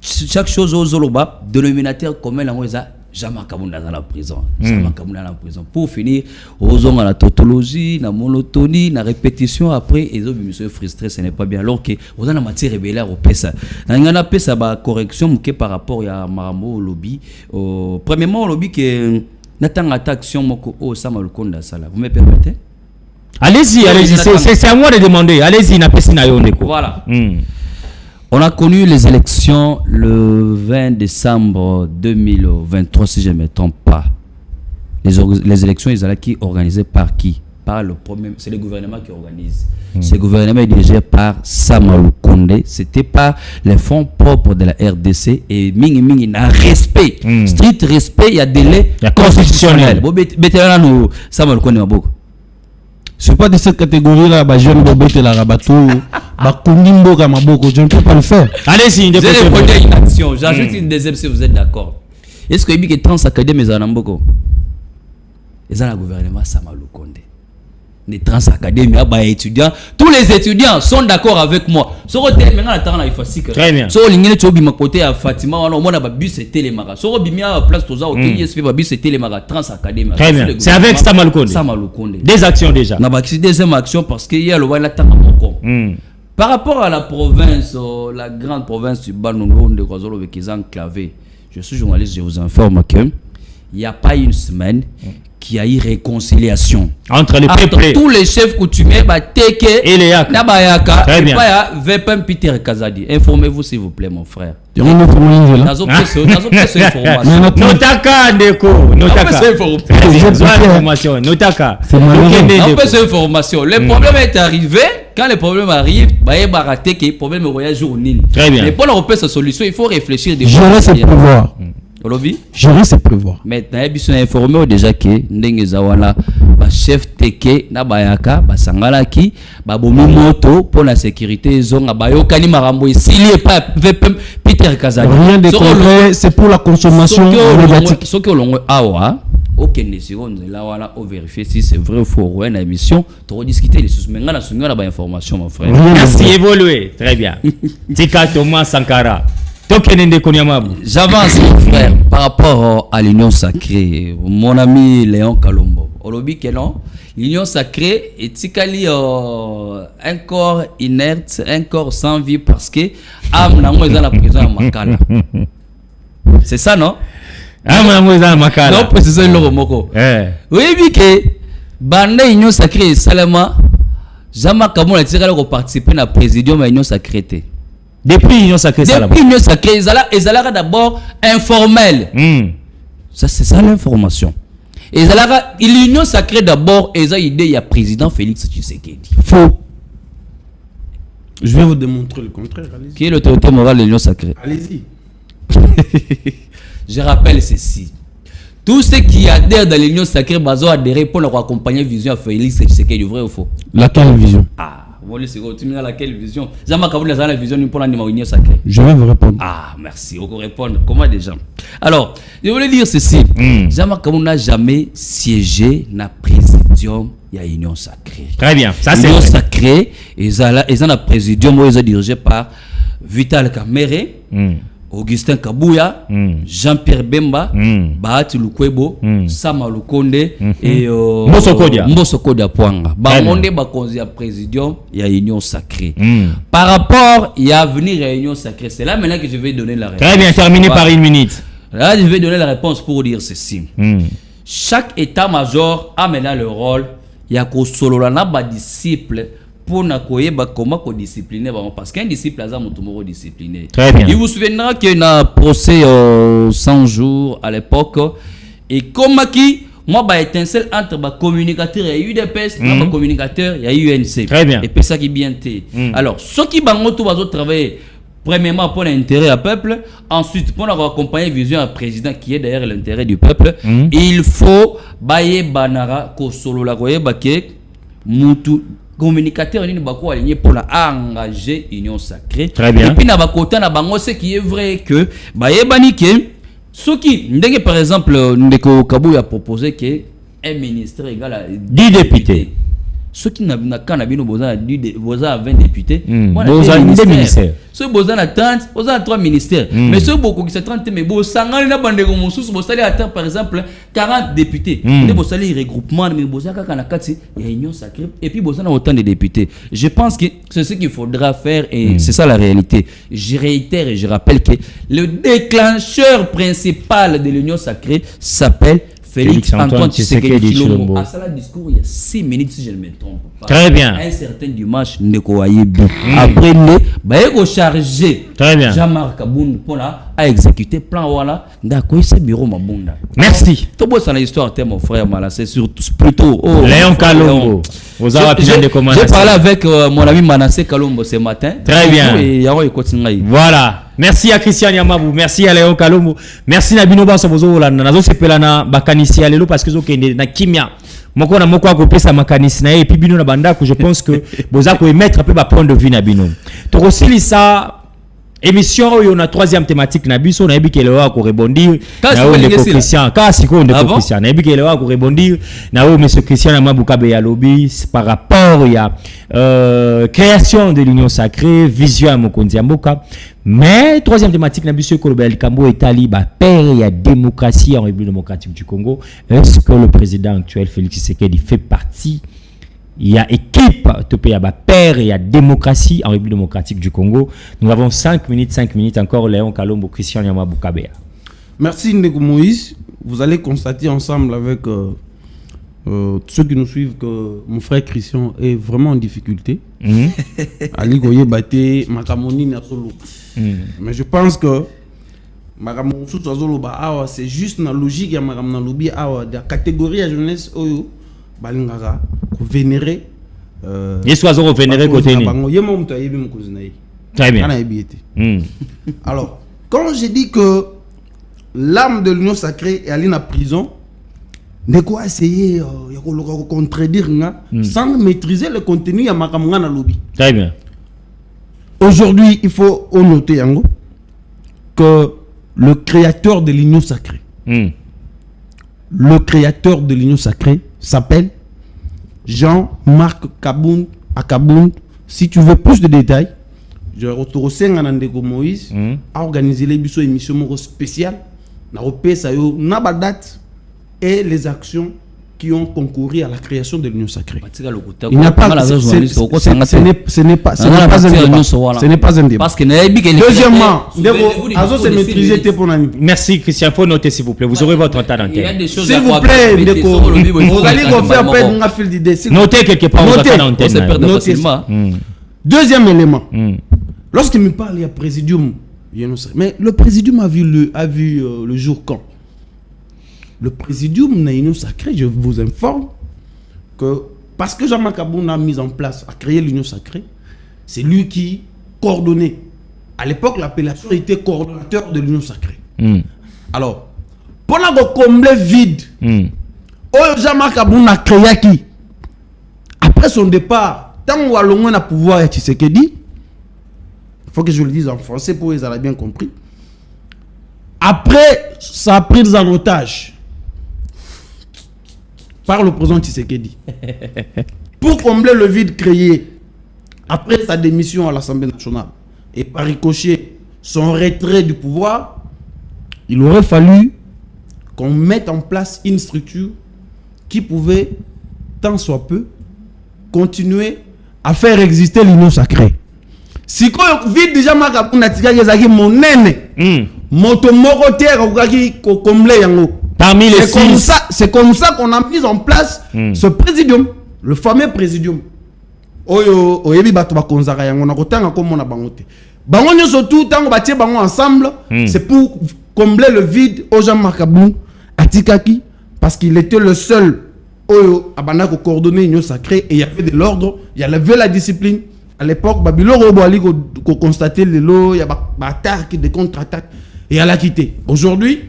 chaque chose aux Zoloba dénominateur commun là Jean-Marc Kabunda dans la prison. Jean-Marc Kabunda dans la prison. Pour finir, aux hommes à la tautologie, la monotonie, la répétition, après, ils ont été frustrés, ce n'est pas bien. Alors que, vous avez la matière rebelle au PESA. Il y a une correction par rapport à Marambo au lobby. Premièrement, au lobby, que Nathan action au Samalukonda Sala. Vous me permettez? Allez-y, allez-y. C'est à moi de demander. Allez-y, n'a pas si voilà. On a connu les élections le 20 décembre 2023, si je ne me trompe pas. Les élections, ils allaient qui organisées par qui? Par le premier, c'est le gouvernement qui organise. Ce gouvernement est dirigé par Samalou Kondé. C'était par les fonds propres de la RDC et mingi n'a respect, strict respect, il y a délai constitutionnel. Samalou Kondé m'a beaucoup. C'est pas de cette catégorie-là, bah jeune bobette la rabatou, bah kondimbo kamaboko, je ne peux pas le faire. Allez-y, vous allez poser une action. J'ajoute une deuxième si vous êtes d'accord. Est-ce que il y a 30 académies à Namboko? Et ça, le gouvernement Samalou Kondé. Les trans académies, étudiants, tous les étudiants sont d'accord avec moi. Très bien. So lingene to bima côté à Fatima, on a bus et télémara. So bimia place toza au ISP bus et télémara trans académies. Très bien. C'est avec Samalou Kondé. Des actions déjà. Na ba deuxième action parce qu'il y a le wala tanga moko. Par rapport à la province, la grande province du Banongo de Kwazulu qui est enclavée. Je suis journaliste, je vous informe que il n'y a pas une semaine qui a eu réconciliation entre les peuples, tous les chefs coutumiers, Teke et les Yaka. Nabayaka, très bien. Vepem Peter Kazadi. Informez-vous s'il vous plaît, mon frère. Notaka Ndeko, Notaka. Notaka. Information. Le problème est arrivé. Quand le problème arrive, le problème voyage au Nil. Très bien. Mais pour repérer sa solution, il faut réfléchir. Gérer ses pouvoirs. Gérer ses pouvoirs. Maintenant, ils sont informés déjà que Ndengezawana, chef Teke, Nabayaka, Sangalaki, Babomi Moto pour la sécurité, Zonga Bayokani Marambo, s'il n'y a pas Peter Kazadi. Rien de concret, c'est pour la consommation médiatique. Ce que l'on a, aucun seconde là voilà, on vérifie si c'est vrai ou faux. Une émission, tu vas discuter les choses. Maintenant, on a une information, mon frère. Merci, évolué. Très bien. Tika Thomas Sankara. J'avance mon frère par rapport à l'union sacrée. Mon ami Léon Kalombo. Olobi que non, l'union sacrée est tikali un corps inerte, un corps sans vie parce que âme n'a pas la prison à Makala. C'est ça non? Âme n'a pas la Makala. Non, précisément le remoko. Oui, mais que bande union sacrée seulement Jean-Marc Kabunda tikali ko participer na présidium à l'union sacrée. Depuis l'union sacrée, depuis l'union sacrée, ils allaient d'abord informel. Ça, c'est ça l'information. L'union sacrée d'abord, ils ont idée, il y a président Félix Tshisekedi. Faux. Je vais vous démontrer le contraire. Qui est l'autorité morale de l'union sacrée? Allez-y. Je rappelle ceci. Tous ceux qui adhèrent dans l'union sacrée, ils ont adhéré pour leur accompagner vision à Félix Tshisekedi, vrai ou faux? Laquelle vision? Tu as laquelle vision? La vision pour l'union sacrée. Je vais vous répondre. Ah, merci. On peut répondre. Comment déjà? Alors, je voulais dire ceci. Jean-Marc Kabunda n'a jamais siégé dans le présidium de l'union sacrée. Très bien. Ça, c'est l'union sacrée, ils ont un présidium où ils sont dirigés par Vital Kamerhe. Augustin Kabouya, Jean-Pierre Bemba, Bahati Lukwebo, Sama Lukonde et Mbosokodia Pwanga. Bamonde bakonzi à présidium, il y a union sacrée. Par rapport, il y a venir à union sacrée. C'est là maintenant que je vais donner la réponse. Très bien, terminé par 1 minute. Là, je vais donner la réponse pour dire ceci. Chaque état-major a maintenant le rôle. Il y a qu'au solo là, n'a pas disciple. Pour n'akoyeba comment qu'on discipliner parce qu'un disciple a un discipliné. Très bien. Il vous souviendra qu'il y a un procès 100 jours à l'époque et comme qui moi bah étincelle entre bah communicateur il y a eu UDPS bah communicateur il y a eu UNC. Très bien. Et puis ça qui bien été. Alors ceux qui bango tout va travailler premièrement pour l'intérêt du peuple, ensuite pour accompagner vision à président qui est derrière l'intérêt du peuple, il faut bailler banara ko solo la koyeba ke mutu communicateur ni bako aligné pour la engager union sacrée. Très bien. Et puis na bakota na bango ce qui est vrai que ba yebani ke ce qui ndenge par exemple ndeko Kabouya a proposé que un ministère égal à 10 députés. Ceux qui n'ont pas besoin de 20 députés, besoin de ministères. Ceux qui ont 30, ils ont 3 ministères. Mais ceux qui ont 30, mais ils ont par exemple 40 députés. Ils ont un regroupement, mais ils ont une union sacrée. Et puis ils ont autant de députés. Je pense que c'est ce qu'il faudra faire et c'est ça la réalité. Je réitère et je rappelle que le déclencheur principal de l'union sacrée s'appelle Félix Antoine Tshisekedi Tshilombo. À ça, discours, il y a 6 minutes si je ne me trompe pas. Très bien. Un certain dimanche, Ndeko Ayebi. Après, il a chargé Jean-Marc Aboun pour exécuter plan voilà. D'accord, c'est bureau Mabunda. Merci. Tout beau, c'est l'histoire de mon frère Malassé, surtout plutôt. Léon Kalombo. J'ai parlé avec mon ami Manassé Kalombo ce matin. Très bien. Voilà. Merci à Christian Yamabou, merci à Léon Kalombo, merci à Bino Basso Bozo Olanda. Nazo sepelana bakanisi ya lelo parce que zo kende na kimia. Moko na moko akopesa makanisi na et puis Bino na banda que je pense que boza ko émettre un peu ba point de vue na Bino. To kosilisa émission oyo na troisième thématique na biso na yebi kelewa ko rebondir na o ndeko Christian ka siko ndeko Christian na yebi kelewa ko rebondir na o monsieur Christian na Mabukabe ya lobby par rapport ya création de l'union sacrée vision à Mokonzi Mboka. Mais troisième thématique na biso ko lobel Kambo Etali ba père ya démocratie en République démocratique du Congo. Est-ce que le président actuel Félix Tshisekedi fait partie? Il y a équipe, il y a père, il y a démocratie en République démocratique du Congo. Nous avons 5 minutes encore, Léon Kalombo, Christian Yamabou Kabea. Merci Ndeko Moïse. Vous allez constater ensemble avec ceux qui nous suivent que mon frère Christian est vraiment en difficulté. Ali Goye Bate, Makamoni Nasolo. Mais je pense que Makamoni Nasolo, c'est juste la logique de Makamoni Nasolo, la catégorie de jeunesse Oyo. Balingara vénérer vénérer côté très bien. Alors quand j'ai dit que l'âme de l'union sacrée est allée en prison, de quoi essayer de contredire sans maîtriser le contenu à Makamana lobby. Très bien. Aujourd'hui il faut noter que le créateur de l'union sacrée s'appelle Jean-Marc Kabound Akabound. Si tu veux plus de détails, je retrouve Ndeko Moïse à organiser les émissions spéciales na date et les actions qui ont concouru à la création de l'union sacrée. Il n'y a pas ce n'est pas un débat. Deuxièmement, merci Christian, faut noter s'il vous plaît, vous aurez votre temps d'antenne. S'il vous plaît, vous allez faire perdre un fil d'idée. Notez quelque part votre temps d'antenne. Deuxième élément, lorsqu'il me parle, il y a présidium. Mais le présidium a vu le jour quand? Le présidium de l'union sacrée, je vous informe que parce que Jean-Marc Aboun a mis en place, a créé l'union sacrée, c'est lui qui coordonnait. À l'époque, l'appellation était coordonnateur de l'union sacrée. Alors, pour combler vide, Jean-Marc Aboun a créé qui? Après son départ, tant qu'on a le pouvoir et Tshisekedi, il faut que je le dise en français pour qu'ils aient bien compris. Après sa prise en otage par le président Tshisekedi, pour combler le vide créé après sa démission à l'Assemblée nationale et par ricochet son retrait du pouvoir, il aurait fallu qu'on mette en place une structure qui pouvait, tant soit peu, continuer à faire exister l'union sacrée. Si on vit déjà parmi les six, c'est comme ça qu'on a mis en place ce présidium, le fameux présidium. Oyo oyebi bato bakonzaka yango na kotanga komo na bangote. Bango nyoso tout tango batie bango ensemble, c'est pour combler le vide au Jean-Marc Aboun atikaki parce qu'il était le seul oyo abana ko coordonner l'union sacrée et il y avait de l'ordre, il y avait la discipline. À l'époque, Babylore Oboali ko constater les lots, il y a ba attaque, des contre-attaques et elle a quitté. Aujourd'hui,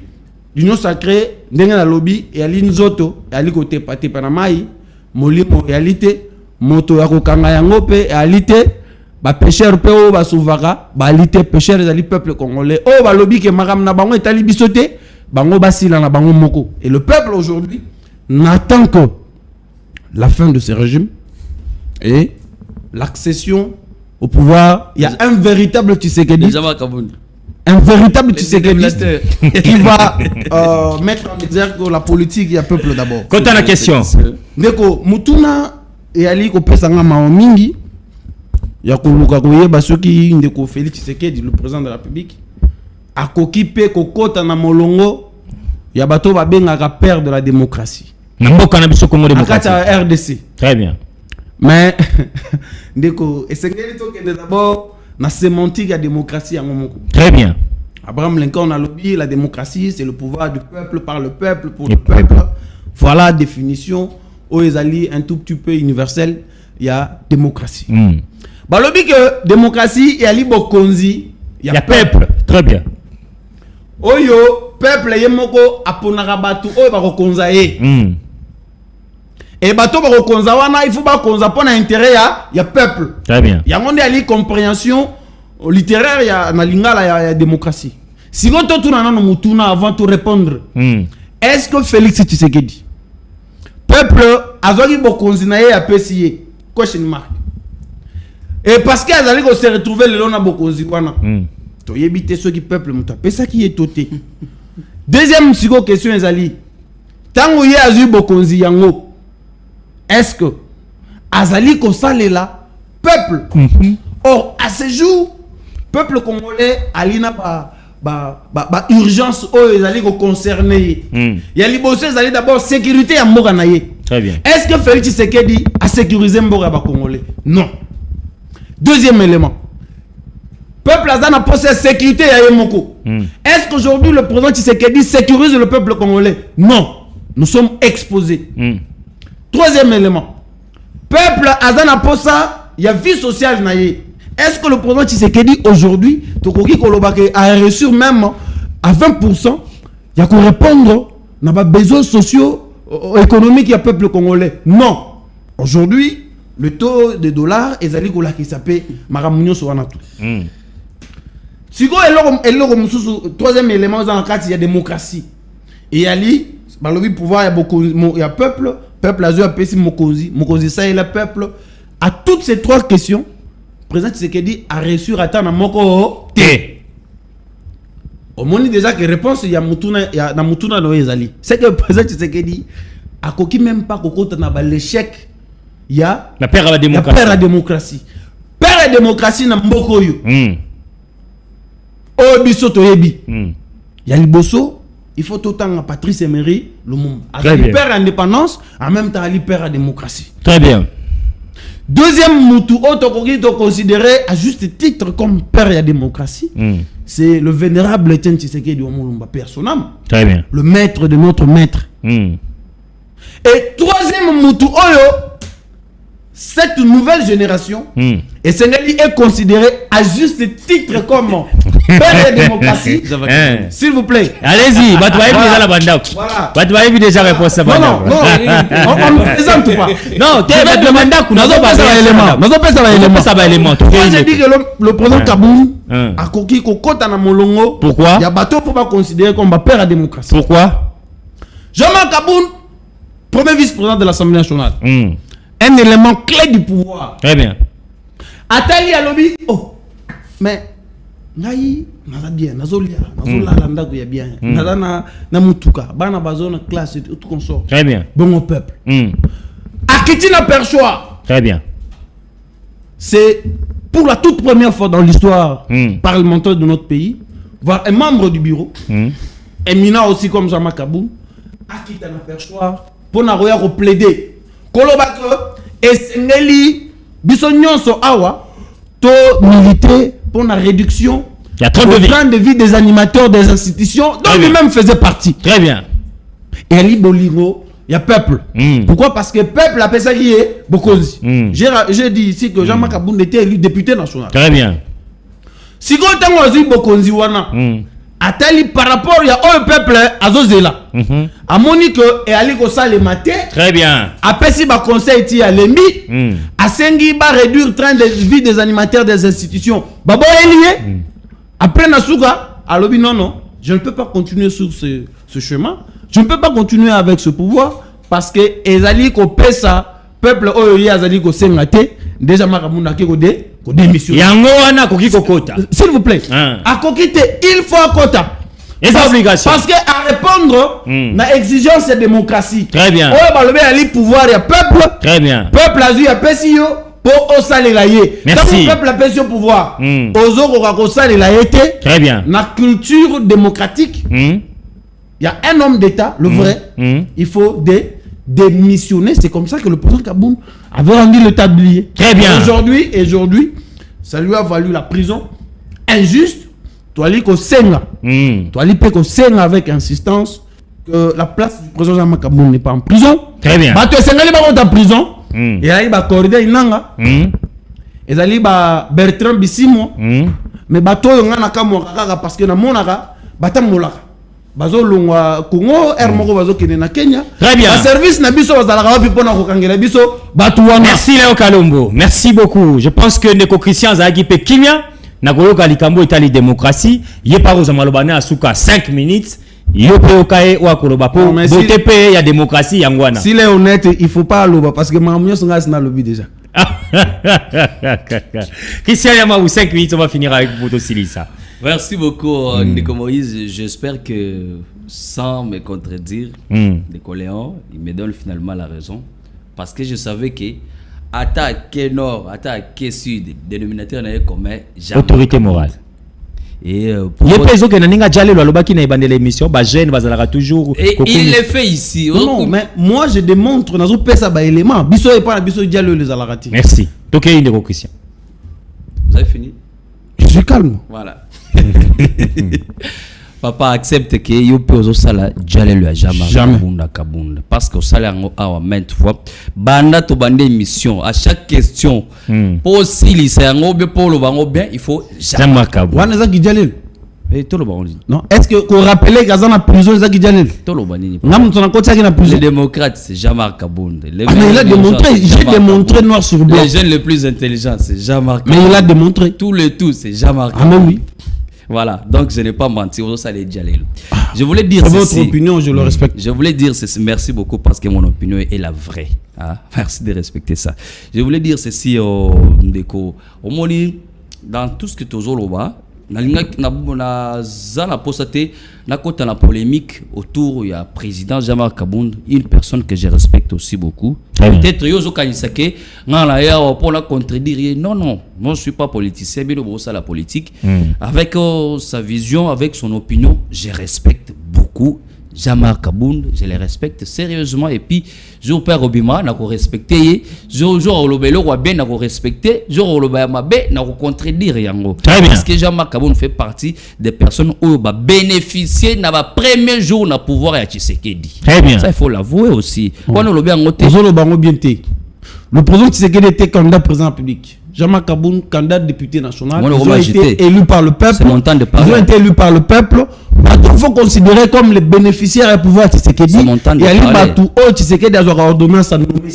l'union sacrée ndenge na lobby et ali nzoto et ali côté paté panamai molimo réalité moto ya kokanga yango pe réalité ba pêcheur pe o ba souvara ba réalité pêcheur ezali peuple congolais o ba lobby ke magam na bango etali bisoté bango basila na bango moko et le peuple aujourd'hui n'attend que la fin de ce régime et l'accession au pouvoir. Il y a un véritable Tshisekedi, un véritable Tshisekedi qui va mettre en exergue la politique et le peuple d'abord. Quand on a la question, Ndeko Mutuna et Ali ko pesanga maomingi ya koluka koyeba soki ndeko Félix Tshisekedi le président de la République a kokipe kokota na molongo ya bato ba bengaka père de la démocratie. Namboka na biso Congo démocratique. Akata RDC. Très bien. Mais ndeko esengeli tokende d'abord na sémantique ya démocratie yango moko. Très bien. Abraham Lincoln a lobby la démocratie c'est le pouvoir du peuple par le peuple pour le peuple. Voilà la définition où ezali un tout petit peu universel il y a démocratie. Ba lobby que démocratie et ali bokonzi il y a peuple. Très bien. Oyo peuple yemoko aponaka batu oyo ba kokonza ye. Et bateau ba kokonza wana il faut ba konza pona intérêt ya peuple. Très bien. Ya ngonde ali compréhension littéraire ya na lingala ya démocratie. Si on to tuna nano mutuna avant de répondre. Est-ce que Félix Tshisekedi peuple azwaki bokonzi na ye ya PCA question mark. Et parce que azali ko se retrouver le lona bokonzi wana. To yebite ceux qui peuple muta pesa qui est toté. Deuxième psycho question ezali. Tango ye azu bokonzi yango. Est-ce que azali ko salela peuple or à ce jour peuple congolais alina ba urgence o ezali ko concerner ya liboso ezali d'abord sécurité ya mboka na ye. Très bien. Est-ce que Félix Tshisekedi a sécurisé mboka ba congolais? Non. Deuxième élément, peuple azana possède sécurité ya yemoko. Est-ce qu'aujourd'hui le président Tshisekedi sécurise le peuple congolais? Non. Nous sommes exposés. Troisième élément, peuple azana posa il y a vie sociale naïe. Est-ce que le président Tshisekedi aujourd'hui tokoki kolobake a reçu même à 20% il y a qu'on répondre n'a pas besoins sociaux économiques ya peuple congolais? Non. Aujourd'hui le taux de dollars ezali kola qui s'appelle maramunyo soanatu. Siko eloko mususu troisième élément dans le cadre il y a démocratie. Et ali balobi pouvoir ya beaucoup il y a peuple azu apesi mokonzi ça et le peuple à toutes ces trois questions président Tshisekedi a reçu atana moko té. Au moins déjà que réponse il y a mutuna no ezali. C'est que président Tshisekedi a koki même pas kokota na ba l'échec il y a la paix à la démocratie. La paix à la démocratie. Paix à la démocratie na mboko yo. O biso to yebi. Ya liboso il faut autant Patrice Emery Lumumba. Il perd l'indépendance, en même temps il perd la démocratie. Très bien. Deuxième moutou autocogi to considéré à juste titre comme père de la démocratie, c'est le vénérable Etienne Tshisekedi Lumumba personnellement. Très bien. Le maître de notre maître. Et troisième moutou oyo cette nouvelle génération et Sénégal est considéré à juste titre comme père de la démocratie. S'il vous plaît. Allez-y, voilà. Déjà réponse. Non, on ne présente pas. Non, tu vas demander ça élément. Moi j'ai dit que le président Kaboul a coquille kokota na molongo. Pourquoi? Il y a bateau pour pas considérer comme père de la démocratie. Pourquoi? Jean-Marc Kaboul, premier vice-président de l'Assemblée nationale. Un élément clé du pouvoir. Très bien. Atali a lobby. Oh, mais ngai naza bien nazolia nazolala ndako ya bien naza na mutuka bana bazo na classe tout consort Très bien. Bon au peuple akiti na perchoir. Très bien. C'est pour la toute première fois dans l'histoire parlementaire de notre pays voir un membre du bureau éminent aussi comme Jean-Marc Kaboun akiti na perchoir pour na roya ko plaider koloba que esengeli biso nyonso awa to militer pour la réduction du train de vie des animateurs des institutions dont lui-même faisait partie. Très bien. Et Ali Bolingo, il y a peuple. Pourquoi? Parce que peuple appelle ça qui est Bokozi. J'ai dit ici que Jean-Marc Kaboun était élu député national. Très bien. Si vous avez Bokonzi wana, atali par rapport il y a un peuple azozela. A Monique et Ali Kosa le matin. Très bien. Après si ba conseil ti a lembi, a sengi ba réduire le train de vie des animateurs des institutions. Babo lié. Après Nasuga, alobi non, je ne peux pas continuer sur ce chemin. Je ne peux pas continuer avec ce pouvoir parce que ezali ko pesa peuple oyo azali ko sengate déjà makamuna ke ko démission. Yango wana koki kokota. S'il vous plaît. A kokite il faut akota. Et obligation. Parce que à répondre na exigence de démocratie. Très bien. Oyo balobe ali pouvoir ya peuple. Très bien. Peuple azu ya pesio pour osalela ye. Merci. Quand peuple a pesio pouvoir. Ozo ko salela yete. Très bien. Na culture démocratique. Il y a un homme d'État, le vrai, il faut démissionner. C'est comme ça que le président Kaboun avait rendu le tablier. Très bien. Aujourd'hui, ça lui a valu la prison injuste. Toi, li ko senga. Toi, li pe ko senga avec insistance que la place du président Jean-Marc Kaboun n'est pas en prison. Très bien. Bah, tu es senga li ba en prison. Et là, il va corriger inanga. Et là, il va Bertrand Bissimo. Mais bato yonga na kamwa parce que na monaka batamolaka. Bazo longwa Congo moko bazo kene na Kenya. Très bien. Le service na biso bazalaka wapi pona ko kangela biso batu wana. Merci Léo Kalombo. Merci beaucoup. Je pense que Ndeko Christian Zagi pe kimia na koyoka likambo etali démocratie. Yé pa roza malobane asuka 5 minutes. Yo pe okae wa koloba po bote pe ya démocratie yangwana. S'il est honnête, il faut pas loba parce que mamio songa sina lobby déjà. Christian Yama ou 5 minutes on va finir avec Boto Silisa. Merci beaucoup, Ndeko Moïse. J'espère que, sans me contredire, Ndeko Léon, il me donne finalement la raison. Parce que je savais que, attaquer nord, attaquer sud, dénominateur n'est commun, jamais. Autorité morale. Et il le fait ici. Non, mais moi je démontre dans un peu élément. Biso et pas biso dialogue les alarati. Merci. Donc il y a une Christian. Vous avez fini? Je suis calme. Voilà. Papa accepte que yo peut au sala dialogue jamais kabunda parce que au sala a maintes fois banda to bande émission à chaque question pour si lycée ngo bien pour le bango bien il faut jamais kabunda. Wana za dialogue. Et tout le monde. Non, est-ce que qu'on rappeler qu'à la prison za dialogue? Tout le monde. Ngam ton côté qui na prison. Les démocrates c'est Jean-Marc Kabunda. Mais il a démontré, j'ai démontré noir sur blanc. Les jeunes les plus intelligents c'est Jean-Marc. Mais il a démontré tout c'est Jean-Marc. Ah mais oui. Voilà, donc je n'ai pas menti, ça les dialogues. Je voulais dire c'est votre opinion, je le respecte. Je voulais dire ceci, merci beaucoup parce que mon opinion est la vraie. Hein? Merci de respecter ça. Je voulais dire ceci Ndeko, au moni dans tout ce que tu as na posté na kota la polémique autour du président Jean-Marc Kabound, une personne que je respecte aussi beaucoup. Peut-être yozo kanisake ngala ya pour la contredire. Non, moi je suis pas politicien, mais ça la politique. Avec sa vision, avec son opinion, je respecte beaucoup Jean-Marc Kabound, je les respecte sérieusement et puis je père Obima n'a ko respecter, je olobelo wa bien n'a ko respecter, je olobaya mabe n'a ko contredire yango. Parce que Jean-Marc Kabound fait partie des personnes où va bénéficier na ba premier jour na pouvoir ya Tshisekedi. Très bien. Ça il faut l'avouer aussi. Quand on lobya ngote, le président Tshisekedi était candidat président public. Jean-Marc Kabound, candidat député national, ils ont été élus par le peuple. Ils ont été élus par le peuple. Il faut considérer comme les bénéficiaires du pouvoir Tshisekedi. Et Ali Batou, Tshisekedi a une ordonnance à nommer.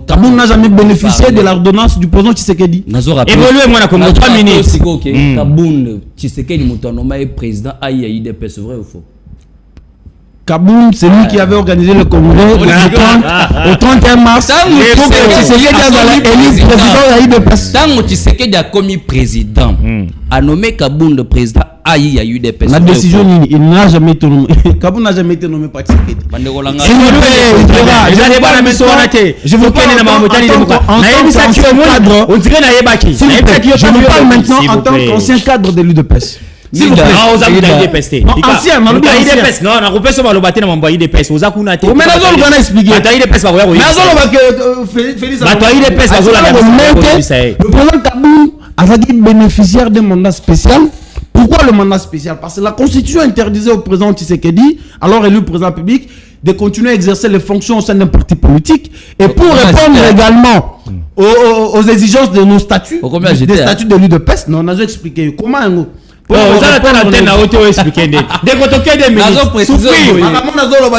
Kabound n'a jamais bénéficié de l'ordonnance du président Tshisekedi. Évoluez, moi, comme 3 minutes. Kabound, Tshisekedi, Moutonoma est président AIDP, c'est vrai ou faux? Kaboum, c'est lui qui avait organisé le congrès au 31 mars. Tant que Tshisekedi a commis président, a nommé Kaboum le président, il y a eu des personnes. La décision, il n'a jamais été nommé. Kaboum n'a jamais été nommé par Tshisekedi. Je vous parle maintenant en tant qu'ancien cadre de l'UDPS. S'il vous plaît. Non, vous avez IDPS. Ancien, non, IDPS. Non, on peut se voir le bâtiment dans mon IDPS. Vous avez expliqué. Mais là, on va expliquer. Attends, IDPS va voir. Mais là, on va Félix. Attends, IDPS va voir. Le président Kaboum a dit bénéficiaire d'un mandat spécial. Pourquoi le mandat spécial? Parce que la Constitution interdisait au président Tshisekedi, alors élu président public, de continuer à exercer les fonctions au sein d'un parti politique. Et pour répondre également aux exigences de nos statuts, des statuts de l'UDPS, on a expliqué comment. Vous avez expliqué. Dès que tu as des minutes,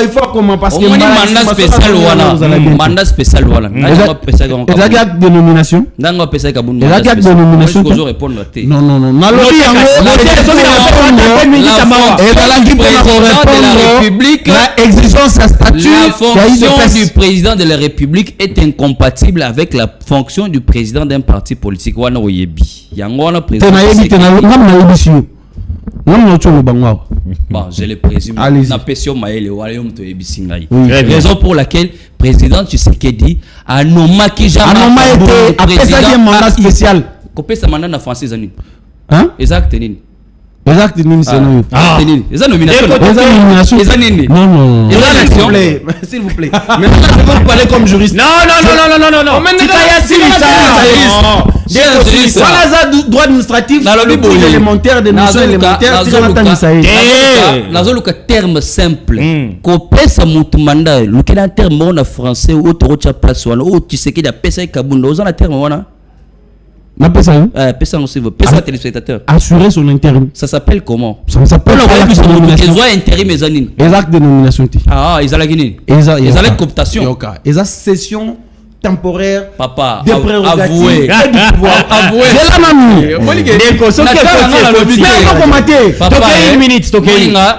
il faut comment parce que mandat spécial ou mandat spécial ou les actes de nomination. Les actes de nomination. Non. La exigence à statut. La fonction du président de la République est incompatible avec la fonction du président d'un parti politique. Bon, je le présume. Raison pour laquelle le président Tshisekedi a nommé un mandat spécial. Coupé sa mandat en français. Hein? Exact. Exact, les nominations. Non. S'il vous plaît. Maintenant, vous parlez comme juriste. Non. Droit administratif, élémentaire, des notions élémentaires, terme simple. Copé sa mandat, le terme en français ou autre place ou tu sais qu'il y a pesa Kaboum, vous en terme wana. Téléspectateur. Assurer son intérim. Ça s'appelle comment? Ça s'appelle intérim et zanine. Exact de nomination. Ils ont la Guinée. Ils ont la cooptation. Ils ont session temporaire. Papa, des prérogatives. Avoué. C'est la mamie.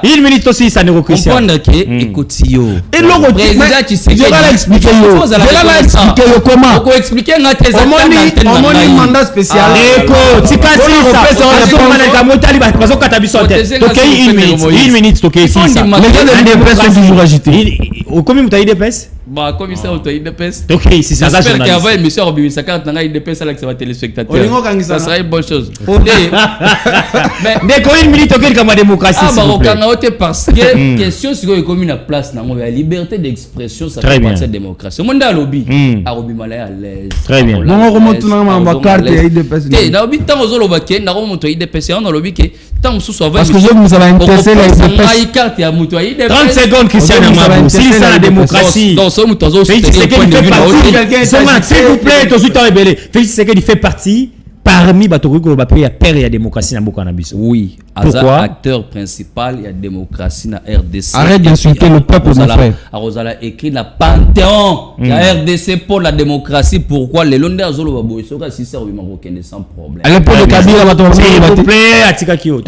Une minute aussi, ça ne recule pas. Comprendre que, écoute, yo. Et le président, je vais l'expliquer. Comment? On peut expliquer un mandat spécial. Une minute, toujours agité. Combien vous avez des pèses? Bah, comme ça, on a une dépêche. Ok, si ça va. J'espère qu'avant l'émission, on a carte, on a une dépêche avec ses téléspectateurs. Ça sera une bonne chose. Mais quand une minute, ok, comme la démocratie. Ah, bah, on a noté parce que question sur la commune à place, la liberté d'expression, ça fait partie de la démocratie. Le monde a lobby. A lobby malais à l'aise. Très bien. Non, on remonte dans ma carte et il dépêche. Dans le temps, on a lobby, on a remonté il dépêche, on a lobby qui tant sous soit. Parce que je vous avais intéressé la dépêche. 30 secondes, Christian Amadou. Si c'est la démocratie. S'il vous plaît, Félix Tshisekedi fait partie parmi Batoriko Bapé, il y a père et la démocratie dans Bokanabis. Oui, pourquoi? Acteur principal, il y a démocratie dans RDC. Arrête d'insulter le peuple, mon frère. Arosala écrit la Panthéon. La RDC pour la démocratie. Pourquoi les Londres Azolo Babo et Soka si ça au Marocain sans problème. À l'époque de Kabila, s'il vous plaît, Atika Kyo.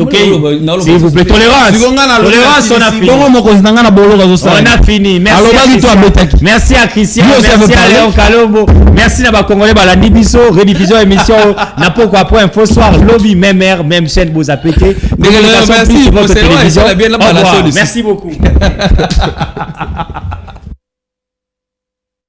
S'il vous plaît, tolérance. Tolérance, on a fini. On a fini. Merci à Christian. Merci à Léon Kalombo. Merci à ma Congolais, la Nibiso, rediffusion émission. N'a pas quoi pour info soir, lobby, même air, même chaîne, vous a pété. Merci beaucoup.